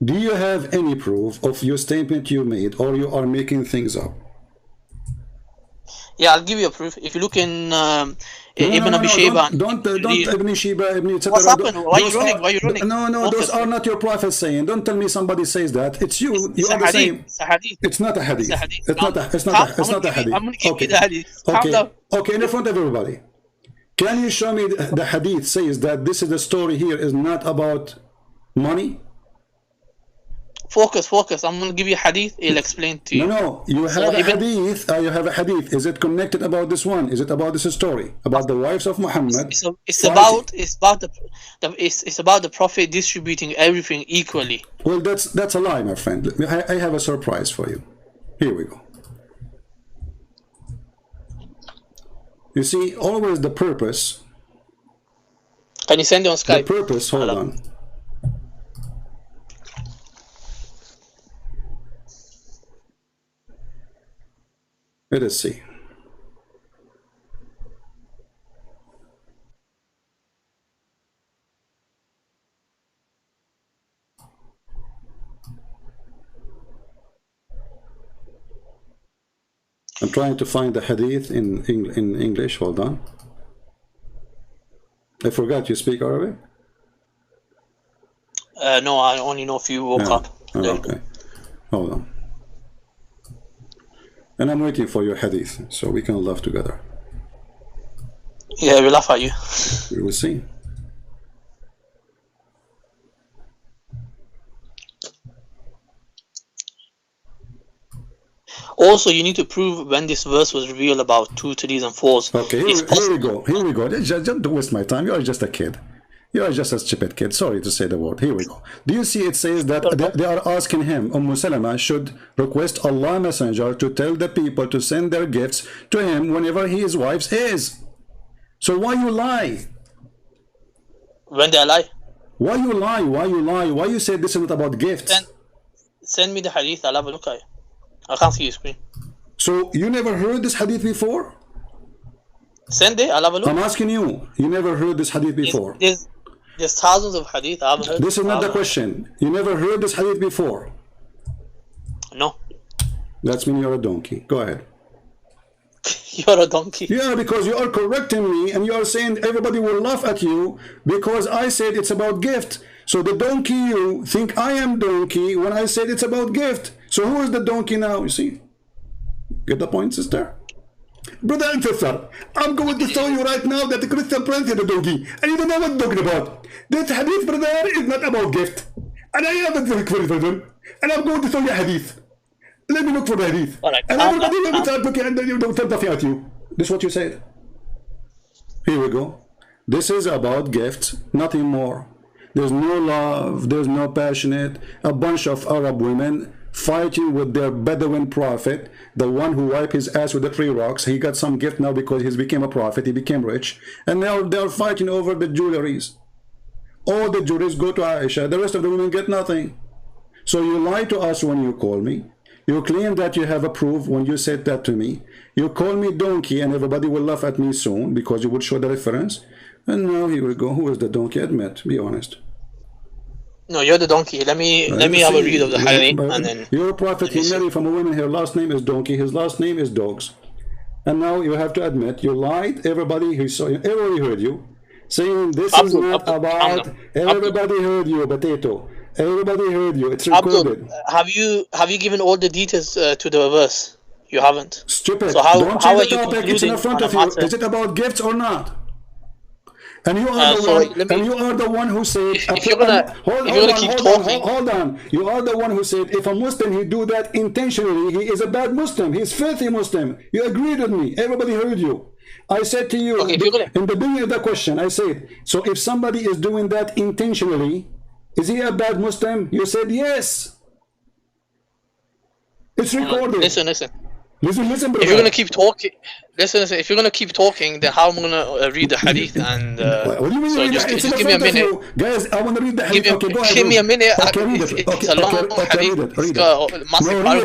Do you have any proof of your statement you made, or you are making things up? Yeah, I'll give you a proof. If you look in Ibn Abi Shayba. Don't Ibn Shayba, Ibn etc. What's happened? Why are you running? No, those are not your prophets saying. Don't tell me somebody says that. It's you. You are the same. It's a hadith. It's not a hadith. It's not a hadith. I'm going to give you the hadith. Okay, in front of everybody. Can you show me the hadith says that this is the story here is not about money? Focus. I'm going to give you a hadith. It'll explain to you. No. You have a hadith. You have a hadith. Is it connected about this one? Is it about this story about the wives of Muhammad? It's about the Prophet distributing everything equally. Well, that's a lie, my friend. I have a surprise for you. Here we go. You see, always the purpose. Can you send it on Skype? The purpose. Hold on. Let us see. I'm trying to find the hadith in English. Hold on. I forgot you speak Arabic? No, I only know a few woke up. Okay. Hold on. And I'm waiting for your hadith, so we can laugh together. Yeah, we'll laugh at you. We will see. Also, you need to prove when this verse was revealed about 2, 3s, and 4s. Okay, here we go. Here we go. Just don't waste my time. You are just a kid. You are just a stupid kid. Sorry to say the word. Here we go. Do you see it says that they are asking him, Salama should request Allah Messenger to tell the people to send their gifts to him whenever his wife is. So why you lie? When they lie? Why you lie? Why you lie? Why you say this is not about gifts? Send me the hadith. I'll have a look at it. I can't see your screen. So you never heard this hadith before? Send it. I'll have a look. I'm asking you. You never heard this hadith before? There's thousands of hadith. I haven't heard. This is not the question. You never heard this hadith before? No. That means you're a donkey. Go ahead. You're a donkey. Yeah, because you are correcting me and you are saying everybody will laugh at you because I said it's about gift. So the donkey, you think I am donkey when I said it's about gift. So who is the donkey now? You see? Get the point, sister? Brother and sister, I'm going to show you right now that the Christian prince is a donkey. And you don't know what I'm talking about. This hadith, brother, is not about gift. And I have a trick for it, and I'm going to show you a hadith. Let me look for the hadith. Right, and everybody will start looking and they will start laughing at you. This is what you said. Here we go. This is about gifts, nothing more. There's no love, there's no passionate. A bunch of Arab women fighting with their Bedouin prophet, the one who wiped his ass with the 3 rocks. He got some gift now because he became a prophet, he became rich. And now they're fighting over the jewelries. All the jewelries go to Aisha, the rest of the women get nothing. So you lie to us when you call me. You claim that you have a proof when you said that to me. You call me donkey and everybody will laugh at me soon because you would show the reference. And now here we go. Who is the donkey? Admit. Be honest. No, you're the donkey. Let me have a read of the hadith, and then you're a prophet. He married from a woman. Her last name is donkey. His last name is dogs. And now you have to admit you lied. Everybody who saw you, everybody heard you saying this is not about. Everybody heard you, potato. Everybody heard you. It's recorded. Have you given all the details to the verse? You haven't. Stupid. So how are you topic? It's in front of you. Is it about gifts or not? And you are the one who said. If you're gonna keep talking, hold on. You are the one who said if a Muslim he do that intentionally, he is a bad Muslim. He's filthy Muslim. You agreed with me. Everybody heard you. I said to you in the beginning of the question. I said, so if somebody is doing that intentionally, is he a bad Muslim? You said yes. It's recorded. Listen. Listen, if you're gonna keep talking, listen. If you're gonna keep talking, then how am I gonna read the hadith? And what do you mean? so just give me a minute, guys. I want to read the hadith. Okay, go ahead. Give me a minute. Okay, read it. It's a long hadith.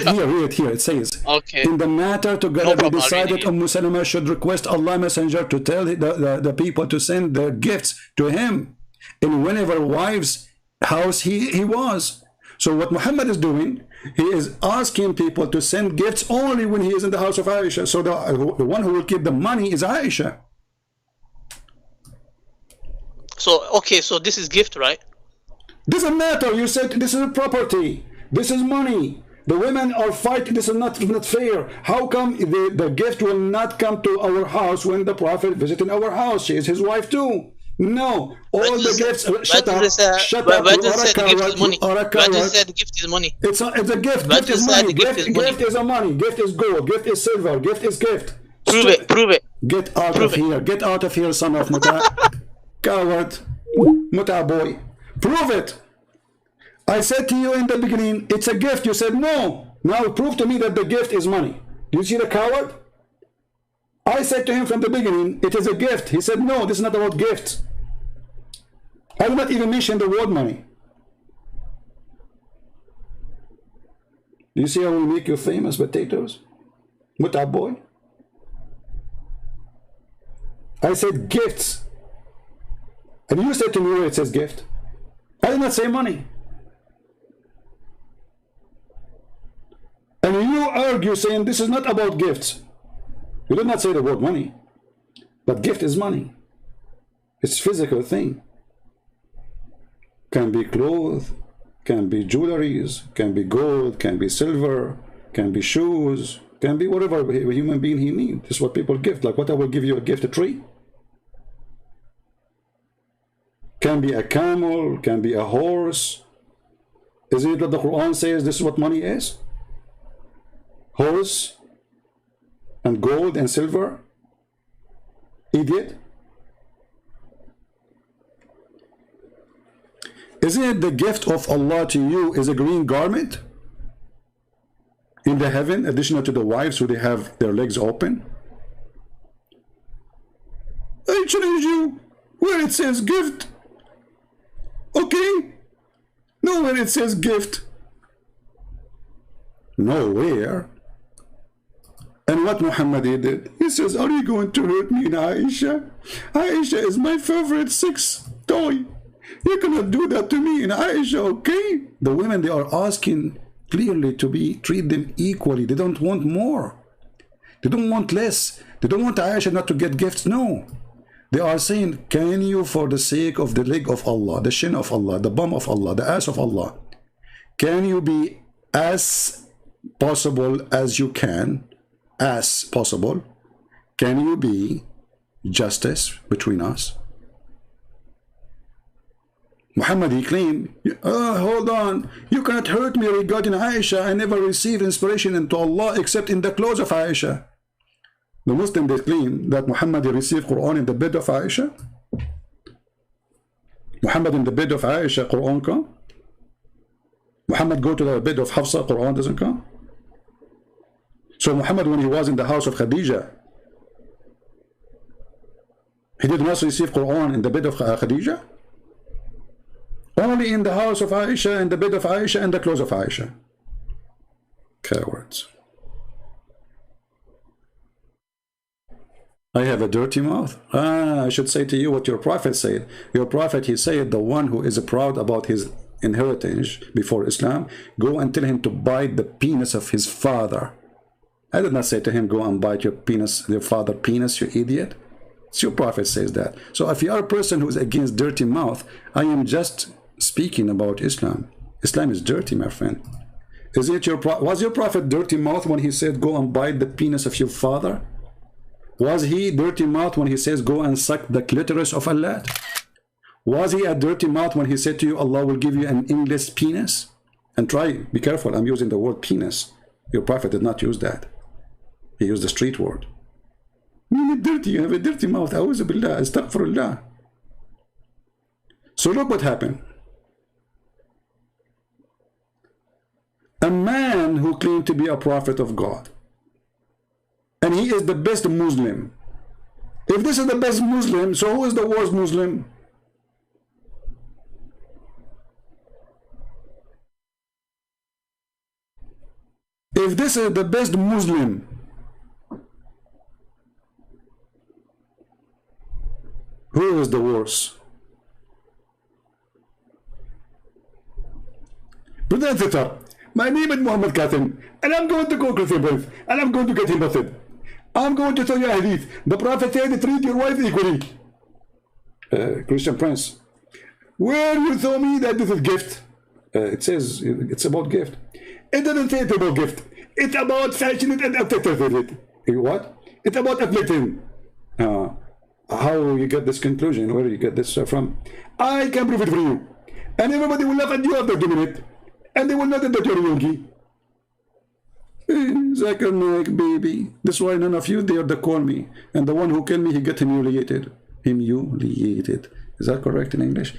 Read it here. It says, okay. In the matter together we decided Salama should request Allah Messenger to tell the people to send their gifts to him in whenever wives' house he was. So what Muhammad is doing, he is asking people to send gifts only when he is in the house of Aisha. So the one who will keep the money is Aisha. So, okay, so this is gift, right? Doesn't matter. You said this is a property. This is money. The women are fighting. This is not fair. How come the gift will not come to our house when the Prophet visited our house? She is his wife too. No, all the gifts. Shut up. Where does it say the gift is money? Where does it say the gift is money? It's a gift. Gift is money. Gift is a money. Gift is gold. Gift is silver. Gift is gift. Prove it. Get out of here. Get out of here, son of Muta. Coward. Muta boy. Prove it. I said to you in the beginning, it's a gift. You said no. Now prove to me that the gift is money. Do you see the coward? I said to him from the beginning, it is a gift. He said, no, this is not about gifts. I will not even mention the word money. You see how we make you famous, potatoes? Muta boy. I said gifts. And you said to me where it says gift. I did not say money. And you argue saying this is not about gifts. You did not say the word money, but gift is money. It's physical thing. Can be clothes, can be jewelries, can be gold, can be silver, can be shoes, can be whatever a human being he needs. This is what people gift. Like what I will give you a gift, a tree. Can be a camel, can be a horse. Isn't it what the Quran says this is what money is? Horse and gold and silver? Idiot. Isn't it the gift of Allah to you is a green garment in the heaven, additional to the wives who they have their legs open? I challenge you where it says gift. Okay? Nowhere it says gift. Nowhere. And what Muhammad did, he says, are you going to hurt me in Aisha? Aisha is my favorite sex toy. You cannot do that to me in Aisha, okay? The women, they are asking clearly to be, treat them equally. They don't want more. They don't want less. They don't want Aisha not to get gifts, no. They are saying, can you, for the sake of the leg of Allah, the shin of Allah, the bum of Allah, the ass of Allah, can you be as possible as you can, as possible, can you be justice between us? Muhammad, he claimed, hold on, you cannot hurt me regarding Aisha. I never received inspiration into Allah except in the clothes of Aisha. The Muslim, they claim that Muhammad received Quran in the bed of Aisha. Muhammad in the bed of Aisha, Quran come. Muhammad go to the bed of Hafsa, Quran doesn't come. So Muhammad, when he was in the house of Khadija, he did not receive Quran in the bed of Khadija. Only in the house of Aisha, in the bed of Aisha, and the clothes of Aisha. Cowards. I have a dirty mouth. I should say to you what your prophet said. Your prophet, he said, the one who is proud about his inheritance before Islam, go and tell him to bite the penis of his father. I did not say to him, go and bite your penis, your father's penis, you idiot. It's your prophet says that. So if you are a person who is against dirty mouth, I am just speaking about Islam. Islam is dirty, my friend. Is it was your prophet dirty mouth when he said, go and bite the penis of your father? Was he dirty mouth when he says, go and suck the clitoris of Allah? Was he a dirty mouth when he said to you, Allah will give you an English penis? And try, be careful, I'm using the word penis. Your prophet did not use that. He used the street word. You're dirty, you have a dirty mouth. A'udhu billah, astaghfirullah. So look what happened. A man who claimed to be a prophet of God, and he is the best Muslim. If this is the best Muslim, so who is the worst Muslim? If this is the best Muslim, who is the worst? Brother, my name is Muhammad Qasim, and I'm going to go Christian Prince, and I'm going to get him busted. I'm going to tell you a hadith. The Prophet said, treat your wife equally. Christian Prince, where you told me that this is gift? It says it's about gift. It doesn't say it's about gift. It's about fashion and affecting it. What? It's about afflicting. How you get this conclusion? Where do you get this from? I can prove it for you. And everybody will laugh at you after 2 minutes. And they will know that you're a yogi. Zakir Naik, baby. That's why none of you dare to call me. And the one who killed me, he got humiliated. Humiliated. Is that correct in English?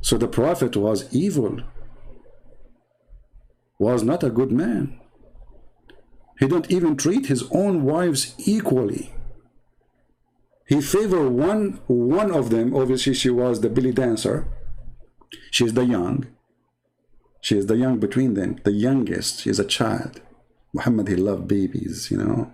So the Prophet was evil. Was not a good man. He don't even treat his own wives equally. He favored one of them. Obviously, she was the belly dancer. She is the young. She is the young between them. The youngest. She is a child. Muhammad, he loved babies, you know.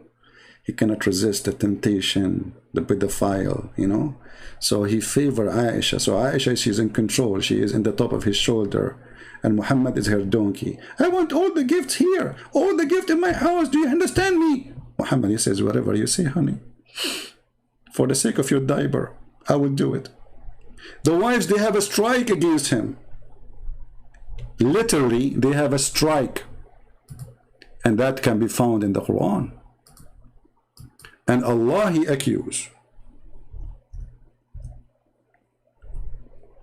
He cannot resist the temptation, the pedophile, you know. So he favored Aisha. So Aisha, she's in control. She is in the top of his shoulder. And Muhammad is her donkey. I want all the gifts here. All the gifts in my house. Do you understand me? Muhammad, he says, whatever you say, honey. For the sake of your diaper, I will do it. The wives, they have a strike against him. Literally, they have a strike. And that can be found in the Quran. And Allah, he accused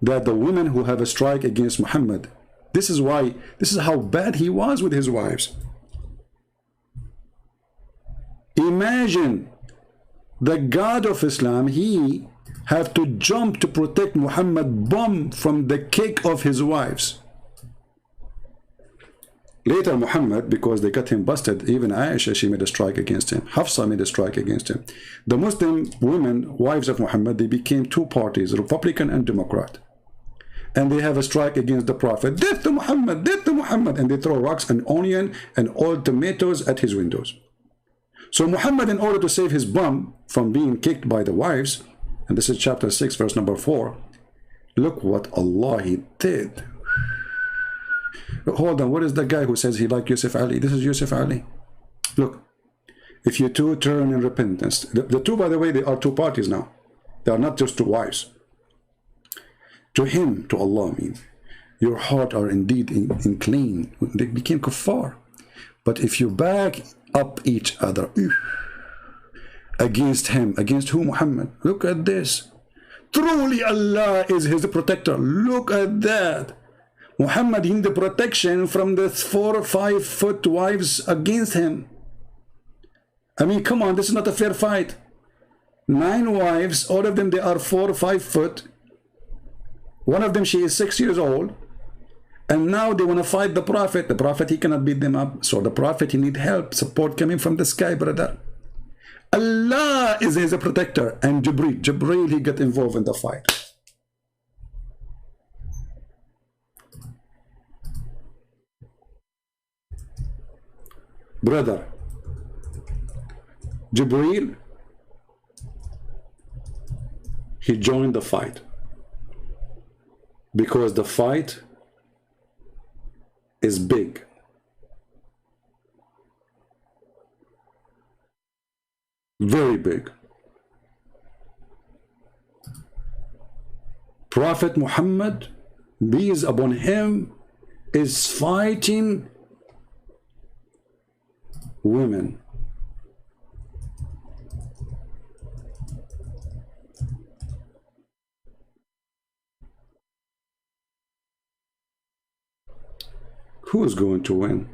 that the women who have a strike against Muhammad, this is how bad he was with his wives. Imagine the God of Islam, he have to jump to protect Muhammad bomb from the kick of his wives. Later Muhammad, because they got him busted, even Aisha, she made a strike against him. Hafsa made a strike against him. The Muslim women, wives of Muhammad, they became two parties, Republican and Democrat. And they have a strike against the Prophet. Death to Muhammad, death to Muhammad. And they throw rocks and onion and old tomatoes at his windows. So Muhammad, in order to save his bum from being kicked by the wives, and this is chapter 6, verse number 4, look what Allah he did. Hold on, what is the guy who says he liked Yusuf Ali? This is Yusuf Ali. Look, if you two turn in repentance, the two, by the way, they are two parties now. They are not just two wives. To him, to Allah, I mean, your heart are indeed inclined. They became kuffar. But if you back up each other against him, against who? Muhammad. Look at this. Truly Allah is his protector. Look at that. Muhammad in the protection from the 4 or 5 foot wives against him. I mean, come on, this is not a fair fight. 9 wives, all of them, they are 4 or 5 foot. One of them, she is 6 years old. And now they want to fight the Prophet. The Prophet, he cannot beat them up. So the Prophet, he need help, support coming from the sky, brother. Allah is his protector. And Jibreel, he got involved in the fight. Brother, Jibreel, he joined the fight. Because the fight is big. Very big. Prophet Muhammad, peace upon him, is fighting women. Who is going to win?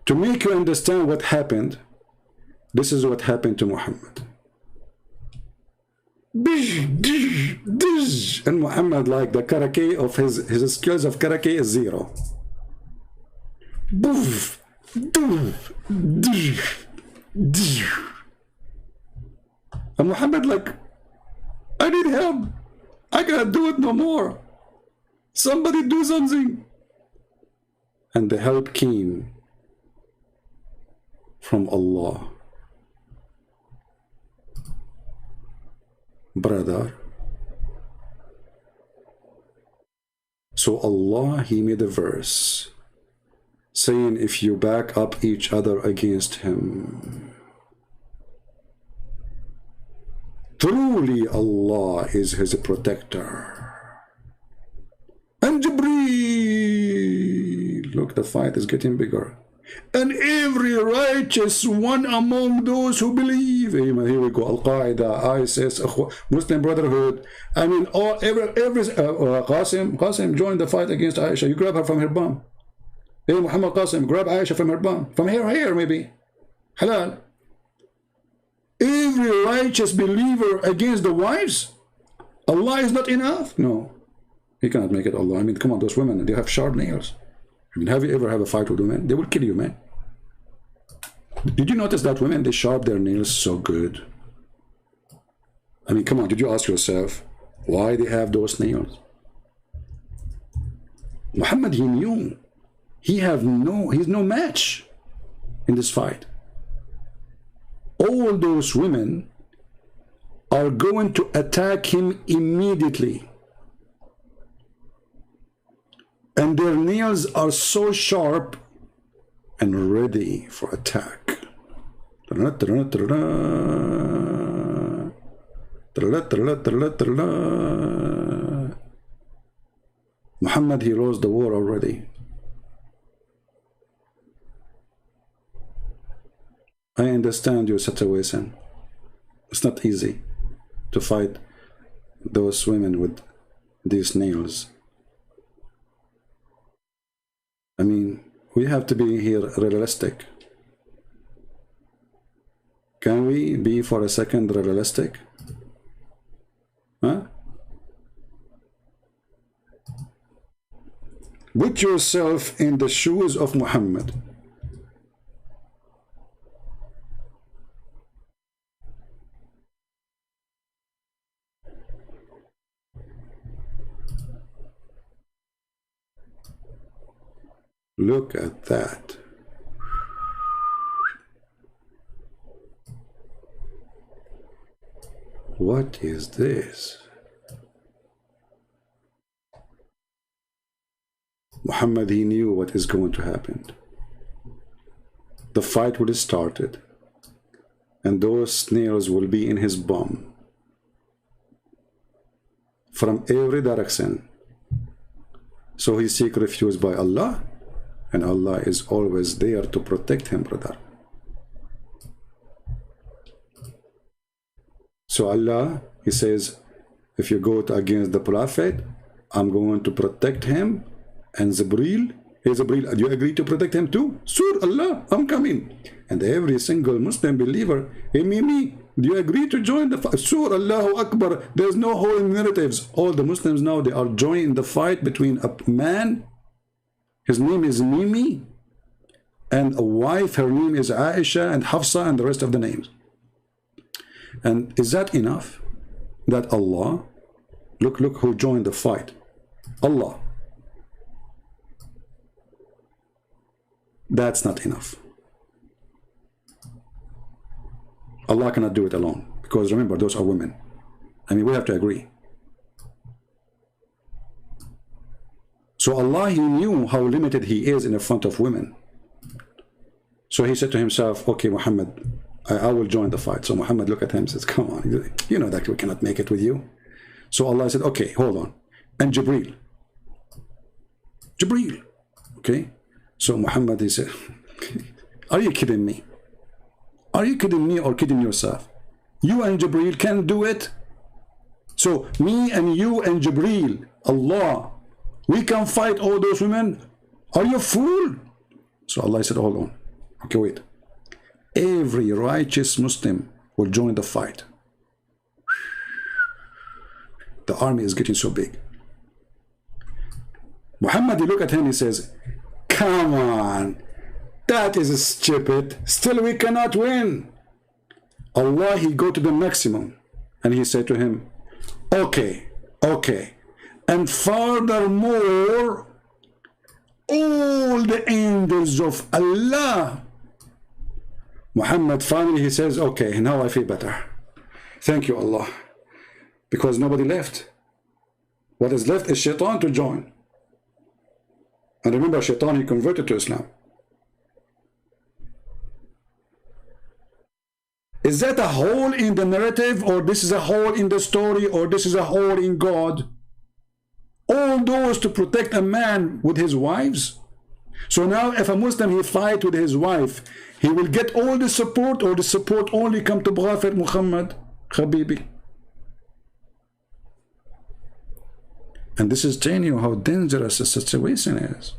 To make you understand what happened, this is what happened to Muhammad. And Muhammad, like the karate of his skills of karate is zero. And Muhammad like, I need help. I can't do it no more. Somebody do something. And the help came from Allah. Brother. So Allah, he made a verse saying, if you back up each other against him, truly Allah is his protector. And Jibreel, look, the fight is getting bigger. And every righteous one among those who believe. Here we go. Al-Qaeda, ISIS, Muslim Brotherhood. I mean, every Qasim joined the fight against Aisha. You grab her from her bum. Hey, Muhammad Qasim, grab Aisha from her bum. From here, maybe. Halal. Every righteous believer against the wives. Allah is not enough. No, he cannot make it Allah. I mean, come on, those women, they have sharp nails. I mean, have you ever had a fight with women? They will kill you, man. Did you notice that women, they sharp their nails so good? I mean, come on, did you ask yourself why they have those nails? Muhammad, he knew he's no match in this fight. All those women are going to attack him immediately. And their nails are so sharp and ready for attack. Muhammad, he lost the war already. I understand your situation. It's not easy to fight those women with these nails. I mean, we have to be here realistic. Can we be for a second realistic? Huh? Put yourself in the shoes of Muhammad. Look at that. What is this? Muhammad, he knew what is going to happen. The fight would have started, and those snails will be in his bum from every direction. So he seek refuge by Allah. And Allah is always there to protect him, brother. So Allah, he says, if you go against the Prophet, I'm going to protect him. And Jibreel, hey Jibreel, do you agree to protect him too? Sure, Allah, I'm coming. And every single Muslim believer, hey Mimi, do you agree to join the fight? Sure, Allahu Akbar. There's no holding narratives. All the Muslims now, they are joining the fight between a man, his name is Mimi, and a wife, her name is Aisha, and Hafsa, and the rest of the names. And is that enough? That Allah, look who joined the fight. Allah. That's not enough. Allah cannot do it alone, because remember, those are women. I mean, we have to agree. So Allah, He knew how limited He is in the front of women. So He said to Himself, okay, Muhammad, I will join the fight. So Muhammad looked at him and says, come on, you know that we cannot make it with you. So Allah said, okay, hold on. And Jibreel, okay? So Muhammad, he said, are you kidding me? Are you kidding me or kidding yourself? You and Jibreel can do it? So me and you and Jibreel, Allah, we can fight all those women? Are you a fool? So Allah said, hold on. Okay, wait. Every righteous Muslim will join the fight. The army is getting so big. Muhammad, he look at him, he says, come on, that is stupid. Still we cannot win. Allah, He go to the maximum. And He said to him, okay. And furthermore, all the angels of Allah. Muhammad finally, he says, okay, now I feel better. Thank you, Allah. Because nobody left. What is left is Shaitan to join. And remember, Shaitan, he converted to Islam. Is that a hole in the narrative, or this is a hole in the story, or this is a hole in God? All those to protect a man with his wives? So now if a Muslim, he fight with his wife, he will get all the support, or the support only come to Prophet Muhammad, Habibi? And this is telling you how dangerous the situation is.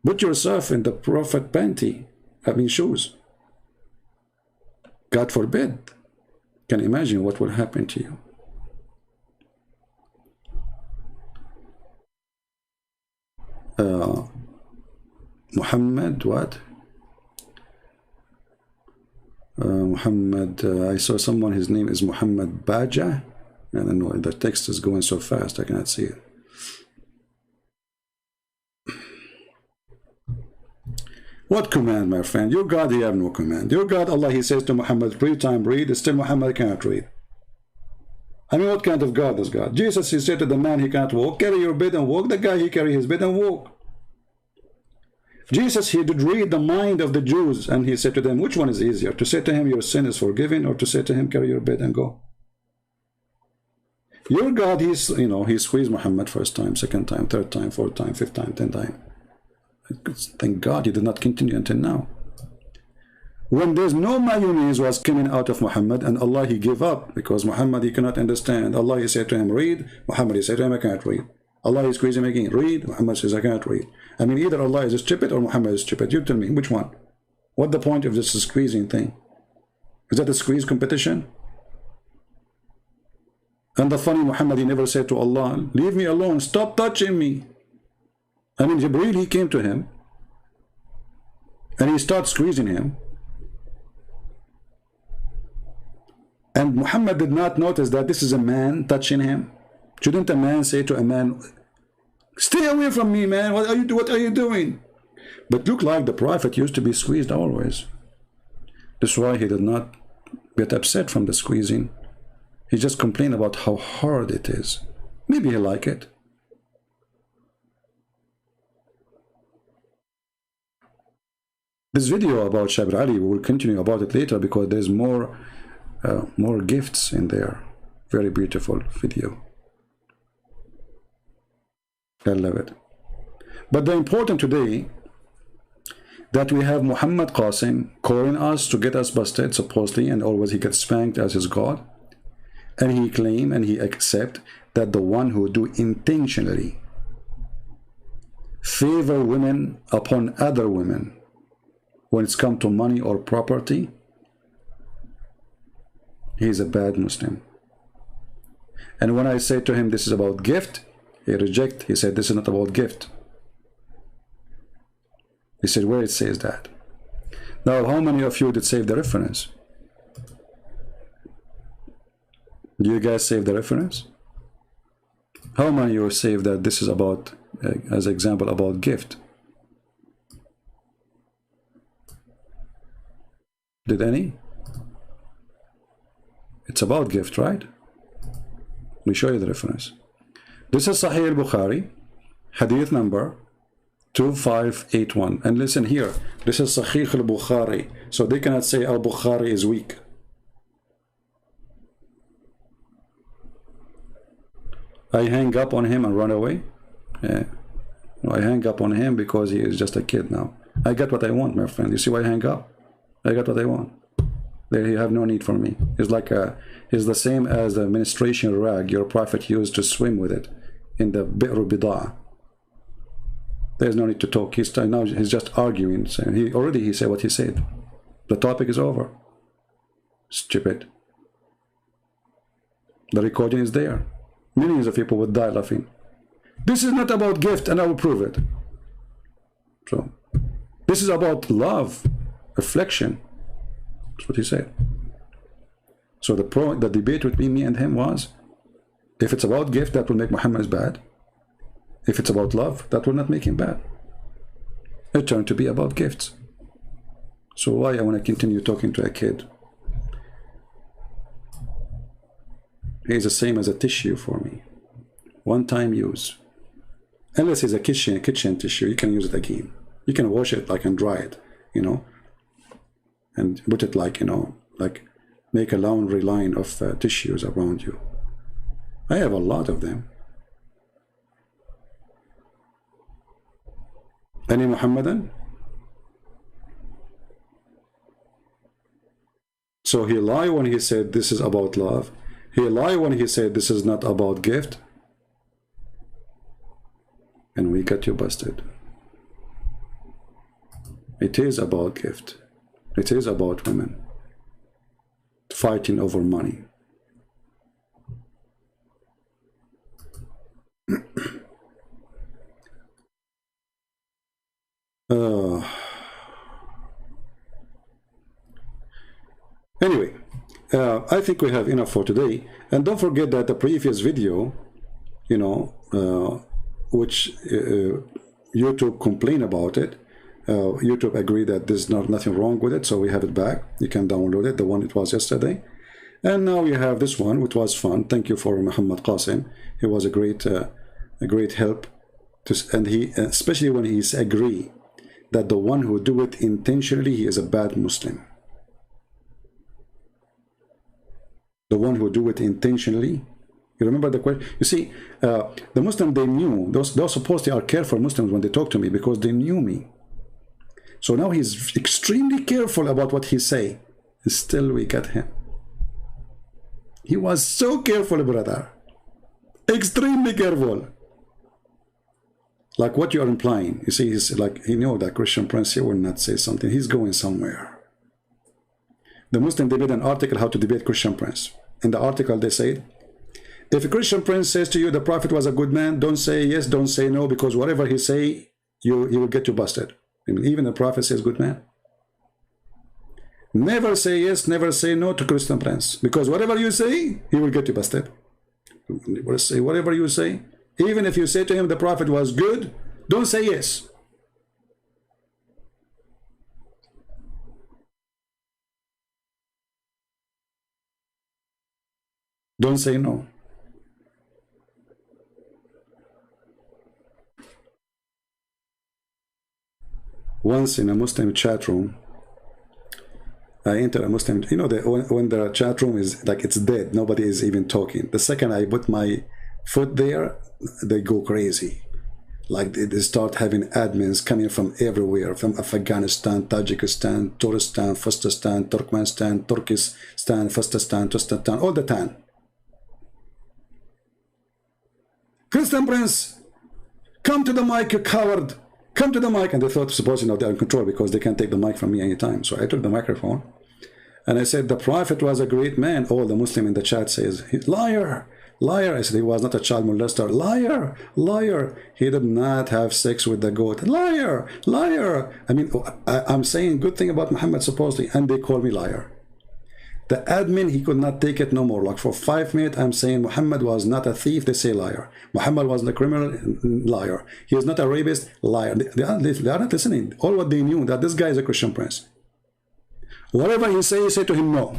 Put yourself in the Prophet panty, having shoes. God forbid. Can you imagine what will happen to you? Muhammad, what? Muhammad, I saw someone, his name is Muhammad Baja. I don't know, the text is going so fast, I cannot see it. What command, my friend? Your God, He have no command. Your God, Allah, He says to Muhammad, read, still Muhammad cannot read. I mean, what kind of God is God? Jesus, He said to the man, he can't walk, carry your bed and walk. The guy, he carry his bed and walk. Jesus, He did read the mind of the Jews, and He said to them, which one is easier? To say to him, your sin is forgiven, or to say to him, carry your bed and go? Your God, He's, you know, He squeezed Muhammad first time, second time, third time, fourth time, fifth time, 10th time. Thank God He did not continue until now. When there's no mayonnaise was coming out of Muhammad, and Allah, He gave up, because Muhammad, he cannot understand. Allah, He said to him, read. Muhammad, He said to him, I can't read. Allah, He squeezed him again, read. Muhammad says, I can't read. I mean, either Allah is stupid or Muhammad is stupid. You tell me, which one? What the point of this squeezing thing? Is that a squeeze competition? And the funny, Muhammad, he never said to Allah, leave me alone, stop touching me. I mean, Jibreel, he came to him, and he started squeezing him. And Muhammad did not notice that this is a man touching him. Shouldn't a man say to a man, stay away from me, man, what are you doing? But look, like the Prophet used to be squeezed always. That's why he did not get upset from the squeezing. He just complained about how hard it is. Maybe he liked it. This video about Shari, we will continue about it later, because there's more gifts in there. Very beautiful video. I love it. But the important today that we have Muhammad Qasim calling us to get us busted, supposedly, and always he gets spanked as his God. And he claim and he accept that the one who do intentionally favor women upon other women when it's come to money or property, he's a bad Muslim. And when I say to him this is about gift, he reject. He said this is not about gift. He said, where it says that? Now, how many of you did save the reference? Do you guys save the reference? How many of you saved that this is about, as example, about gift? Did any? It's about gift, right? Let me show you the reference. This is Sahih al-Bukhari, hadith number 2581. And listen here, this is Sahih al-Bukhari. So they cannot say al-Bukhari is weak. I hang up on him and run away. Yeah. I hang up on him because he is just a kid now. I got what I want, my friend. You see why I hang up? I got what I want. They have no need for me. It's like it's the same as the ministration rag your prophet used to swim with it in the bi'r bid'ah. There's no need to talk. He's just arguing. So he said what he said. The topic is over. Stupid. The recording is there. Millions of people would die laughing. This is not about gift, and I will prove it. So, this is about love, reflection. That's what he said. So the debate between me and him was, if it's about gift, that will make Muhammad bad. If it's about love, that will not make him bad. It turned to be about gifts. So why I want to continue talking to a kid? He's the same as a tissue for me. One-time use. Unless it's a kitchen tissue, you can use it again. You can wash it and dry it, and put it make a laundry line of tissues around you. I have a lot of them. Any Muhammadan? So he lied when he said this is about love. He lied when he said this is not about gift. And we got you busted. It is about gift. It is about women fighting over money. Anyway, I think we have enough for today. And don't forget that the previous video, which YouTube complained about it. YouTube agreed that there's nothing wrong with it, so we have it back. You can download it, the one it was yesterday. And now you have this one, which was fun. Thank you for Muhammad Qasim. He was a great help. And he, especially when he's agree that the one who do it intentionally, he is a bad Muslim. The one who do it intentionally. You remember the question? You see, the Muslims, they knew, those supposed they are careful Muslims when they talk to me because they knew me. So now he's extremely careful about what he say. And still we got him. He was so careful, brother. Extremely careful. Like what you are implying. You see, he's like, he knew that Christian Prince, he will not say something. He's going somewhere. The Muslim debate an article how to debate Christian Prince. In the article they said, if a Christian Prince says to you the Prophet was a good man, don't say yes, don't say no, because whatever he say, he will get you busted. I mean, even the Prophet says good man. Never say yes, never say no to Christian Prince, because whatever you say, he will get you busted. Say whatever you say, even if you say to him the Prophet was good, don't say yes. Don't say no. Once in a Muslim chat room, I enter a Muslim, when the chat room is like it's dead, nobody is even talking. The second I put my foot there, they go crazy. Like they start having admins coming from everywhere, from Afghanistan, Tajikistan, Turistan, Fustastan, Turkmenistan, Turkistan, Fustastan, Tustastan, all the time. Christian Prince, come to the mic, you coward. Come to the mic. And they thought, supposedly, they're in control because they can't take the mic from me anytime. So I took the microphone and I said, the Prophet was a great man. All the Muslim in the chat says, liar, liar. I said, he was not a child molester. Liar, liar. He did not have sex with the goat. Liar, liar. I mean, I'm saying good thing about Muhammad supposedly, and they call me liar. The admin, he could not take it no more. Like for 5 minutes, I'm saying Muhammad was not a thief. They say liar. Muhammad was a criminal, liar. He is not a rapist, liar. They are not listening. All what they knew, that this guy is a Christian Prince. Whatever he say to him no.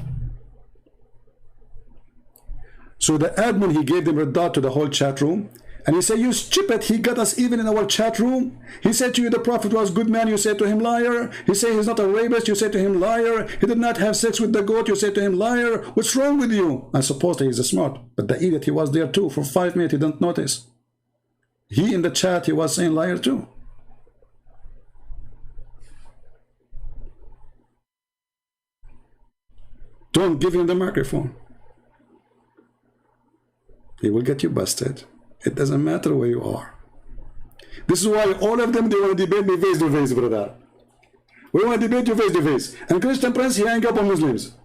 So the admin, he gave them red dot to the whole chat room. And he said, you stupid, he got us even in our chat room. He said to you, the Prophet was good man. You said to him, liar. He said he's not a rapist. You said to him, liar. He did not have sex with the goat. You said to him, liar. What's wrong with you? I suppose that he's smart. But the idiot, he was there too. For 5 minutes, he didn't notice. He in the chat, he was saying liar too. Don't give him the microphone. He will get you busted. It doesn't matter where you are. This is why all of them, they want to debate me face to face, brother. We want to debate you face to face. And Christian Prince, he hang up on Muslims.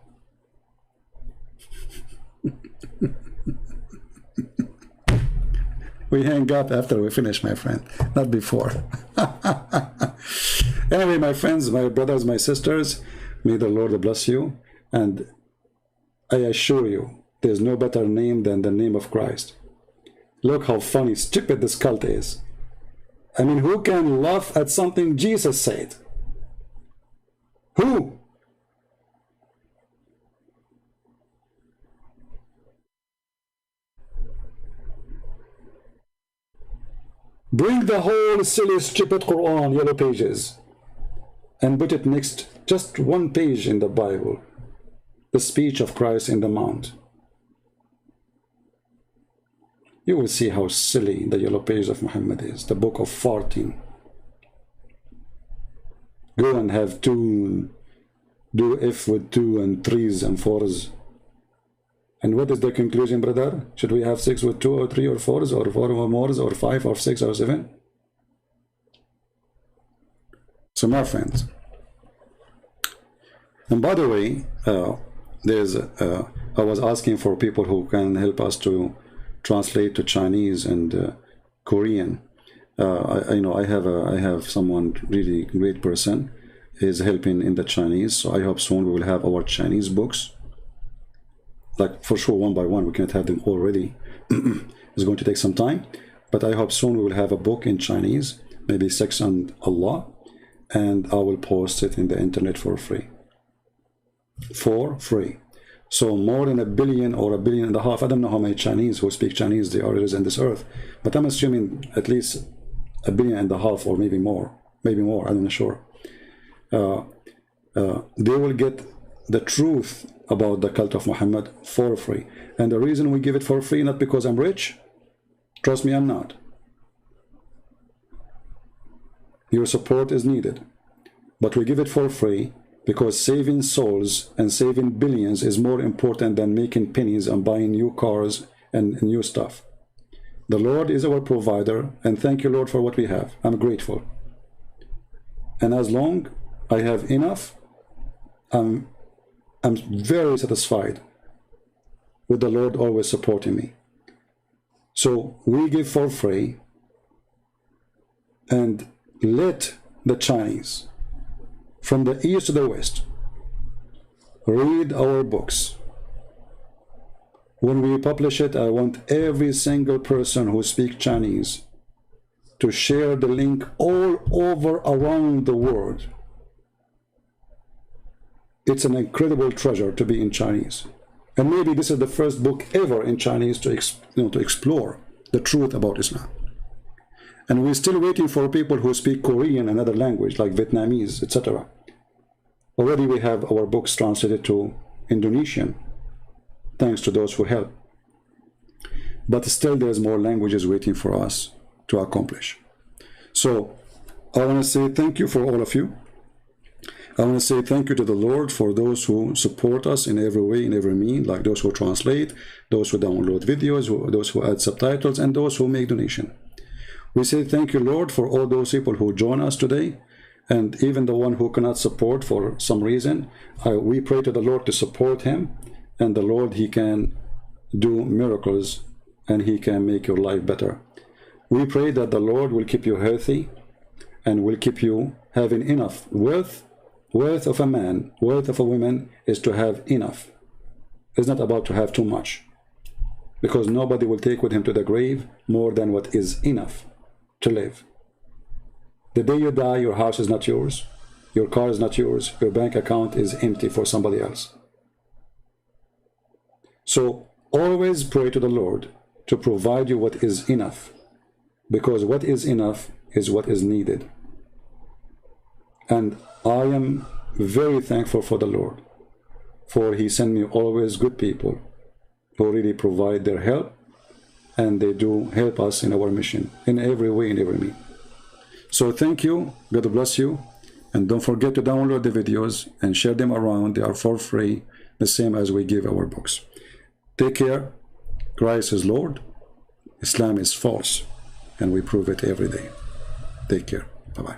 We hang up after we finish, my friend, not before. Anyway, my friends, my brothers, my sisters, may the Lord bless you. And I assure you, there's no better name than the name of Christ. Look how funny, stupid this cult is. I mean, who can laugh at something Jesus said? Who? Bring the whole silly, stupid Quran, yellow pages, and put it next, just one page in the Bible. The speech of Christ in the Mount. You will see how silly the yellow page of Muhammad is, the book of farting. Go and have do F with 2 and 3s and 4s. And what is the conclusion, brother? Should we have 6 with 2 or 3 or 4s or 4 or more or 5 or 6 or 7? So my friends, and by the way, I was asking for people who can help us to translate to Chinese and Korean. I have someone really great person is helping in the Chinese, so I hope soon we will have our Chinese books, like for sure one by one. We can't have them already. It's going to take some time, but I hope soon we will have a book in Chinese, maybe 6 on Allah, and I will post it in the internet for free. For free. So more than 1 billion or 1.5 billion, I don't know how many Chinese who speak Chinese there is in this earth, but I'm assuming at least 1.5 billion or maybe more, I'm not sure. They will get the truth about the cult of Muhammad for free. And the reason we give it for free, not because I'm rich, trust me, I'm not. Your support is needed, but we give it for free because saving souls and saving billions is more important than making pennies and buying new cars and new stuff. The Lord is our provider, and thank you, Lord, for what we have. I'm grateful. And as long I have enough, I'm very satisfied with the Lord always supporting me. So we give for free, and let the Chinese, from the east to the west, read our books. When we publish it, I want every single person who speaks Chinese to share the link all over around the world. It's an incredible treasure to be in Chinese. And maybe this is the first book ever in Chinese to explore the truth about Islam. And we're still waiting for people who speak Korean and other language like Vietnamese, etc. Already we have our books translated to Indonesian, thanks to those who help. But still there's more languages waiting for us to accomplish. So I want to say thank you for all of you. I want to say thank you to the Lord for those who support us in every way, in every mean, like those who translate, those who download videos, those who add subtitles, and those who make donation. We say thank you, Lord, for all those people who join us today, and even the one who cannot support for some reason. We pray to the Lord to support him, and the Lord, he can do miracles, and he can make your life better. We pray that the Lord will keep you healthy, and will keep you having enough. Worth of a man, worth of a woman is to have enough. It's not about to have too much, because nobody will take with him to the grave more than what is enough to live. The day you die, your house is not yours, your car is not yours, your bank account is empty for somebody else. So always pray to the Lord to provide you what is enough, because what is enough is what is needed. And I am very thankful for the Lord, for He sent me always good people who really provide their help, and they do help us in our mission in every way, in every means. So thank you, God bless you, and don't forget to download the videos and share them around. They are for free, the same as we give our books. Take care. Christ is Lord, Islam is false, and we prove it every day. Take care. Bye-bye.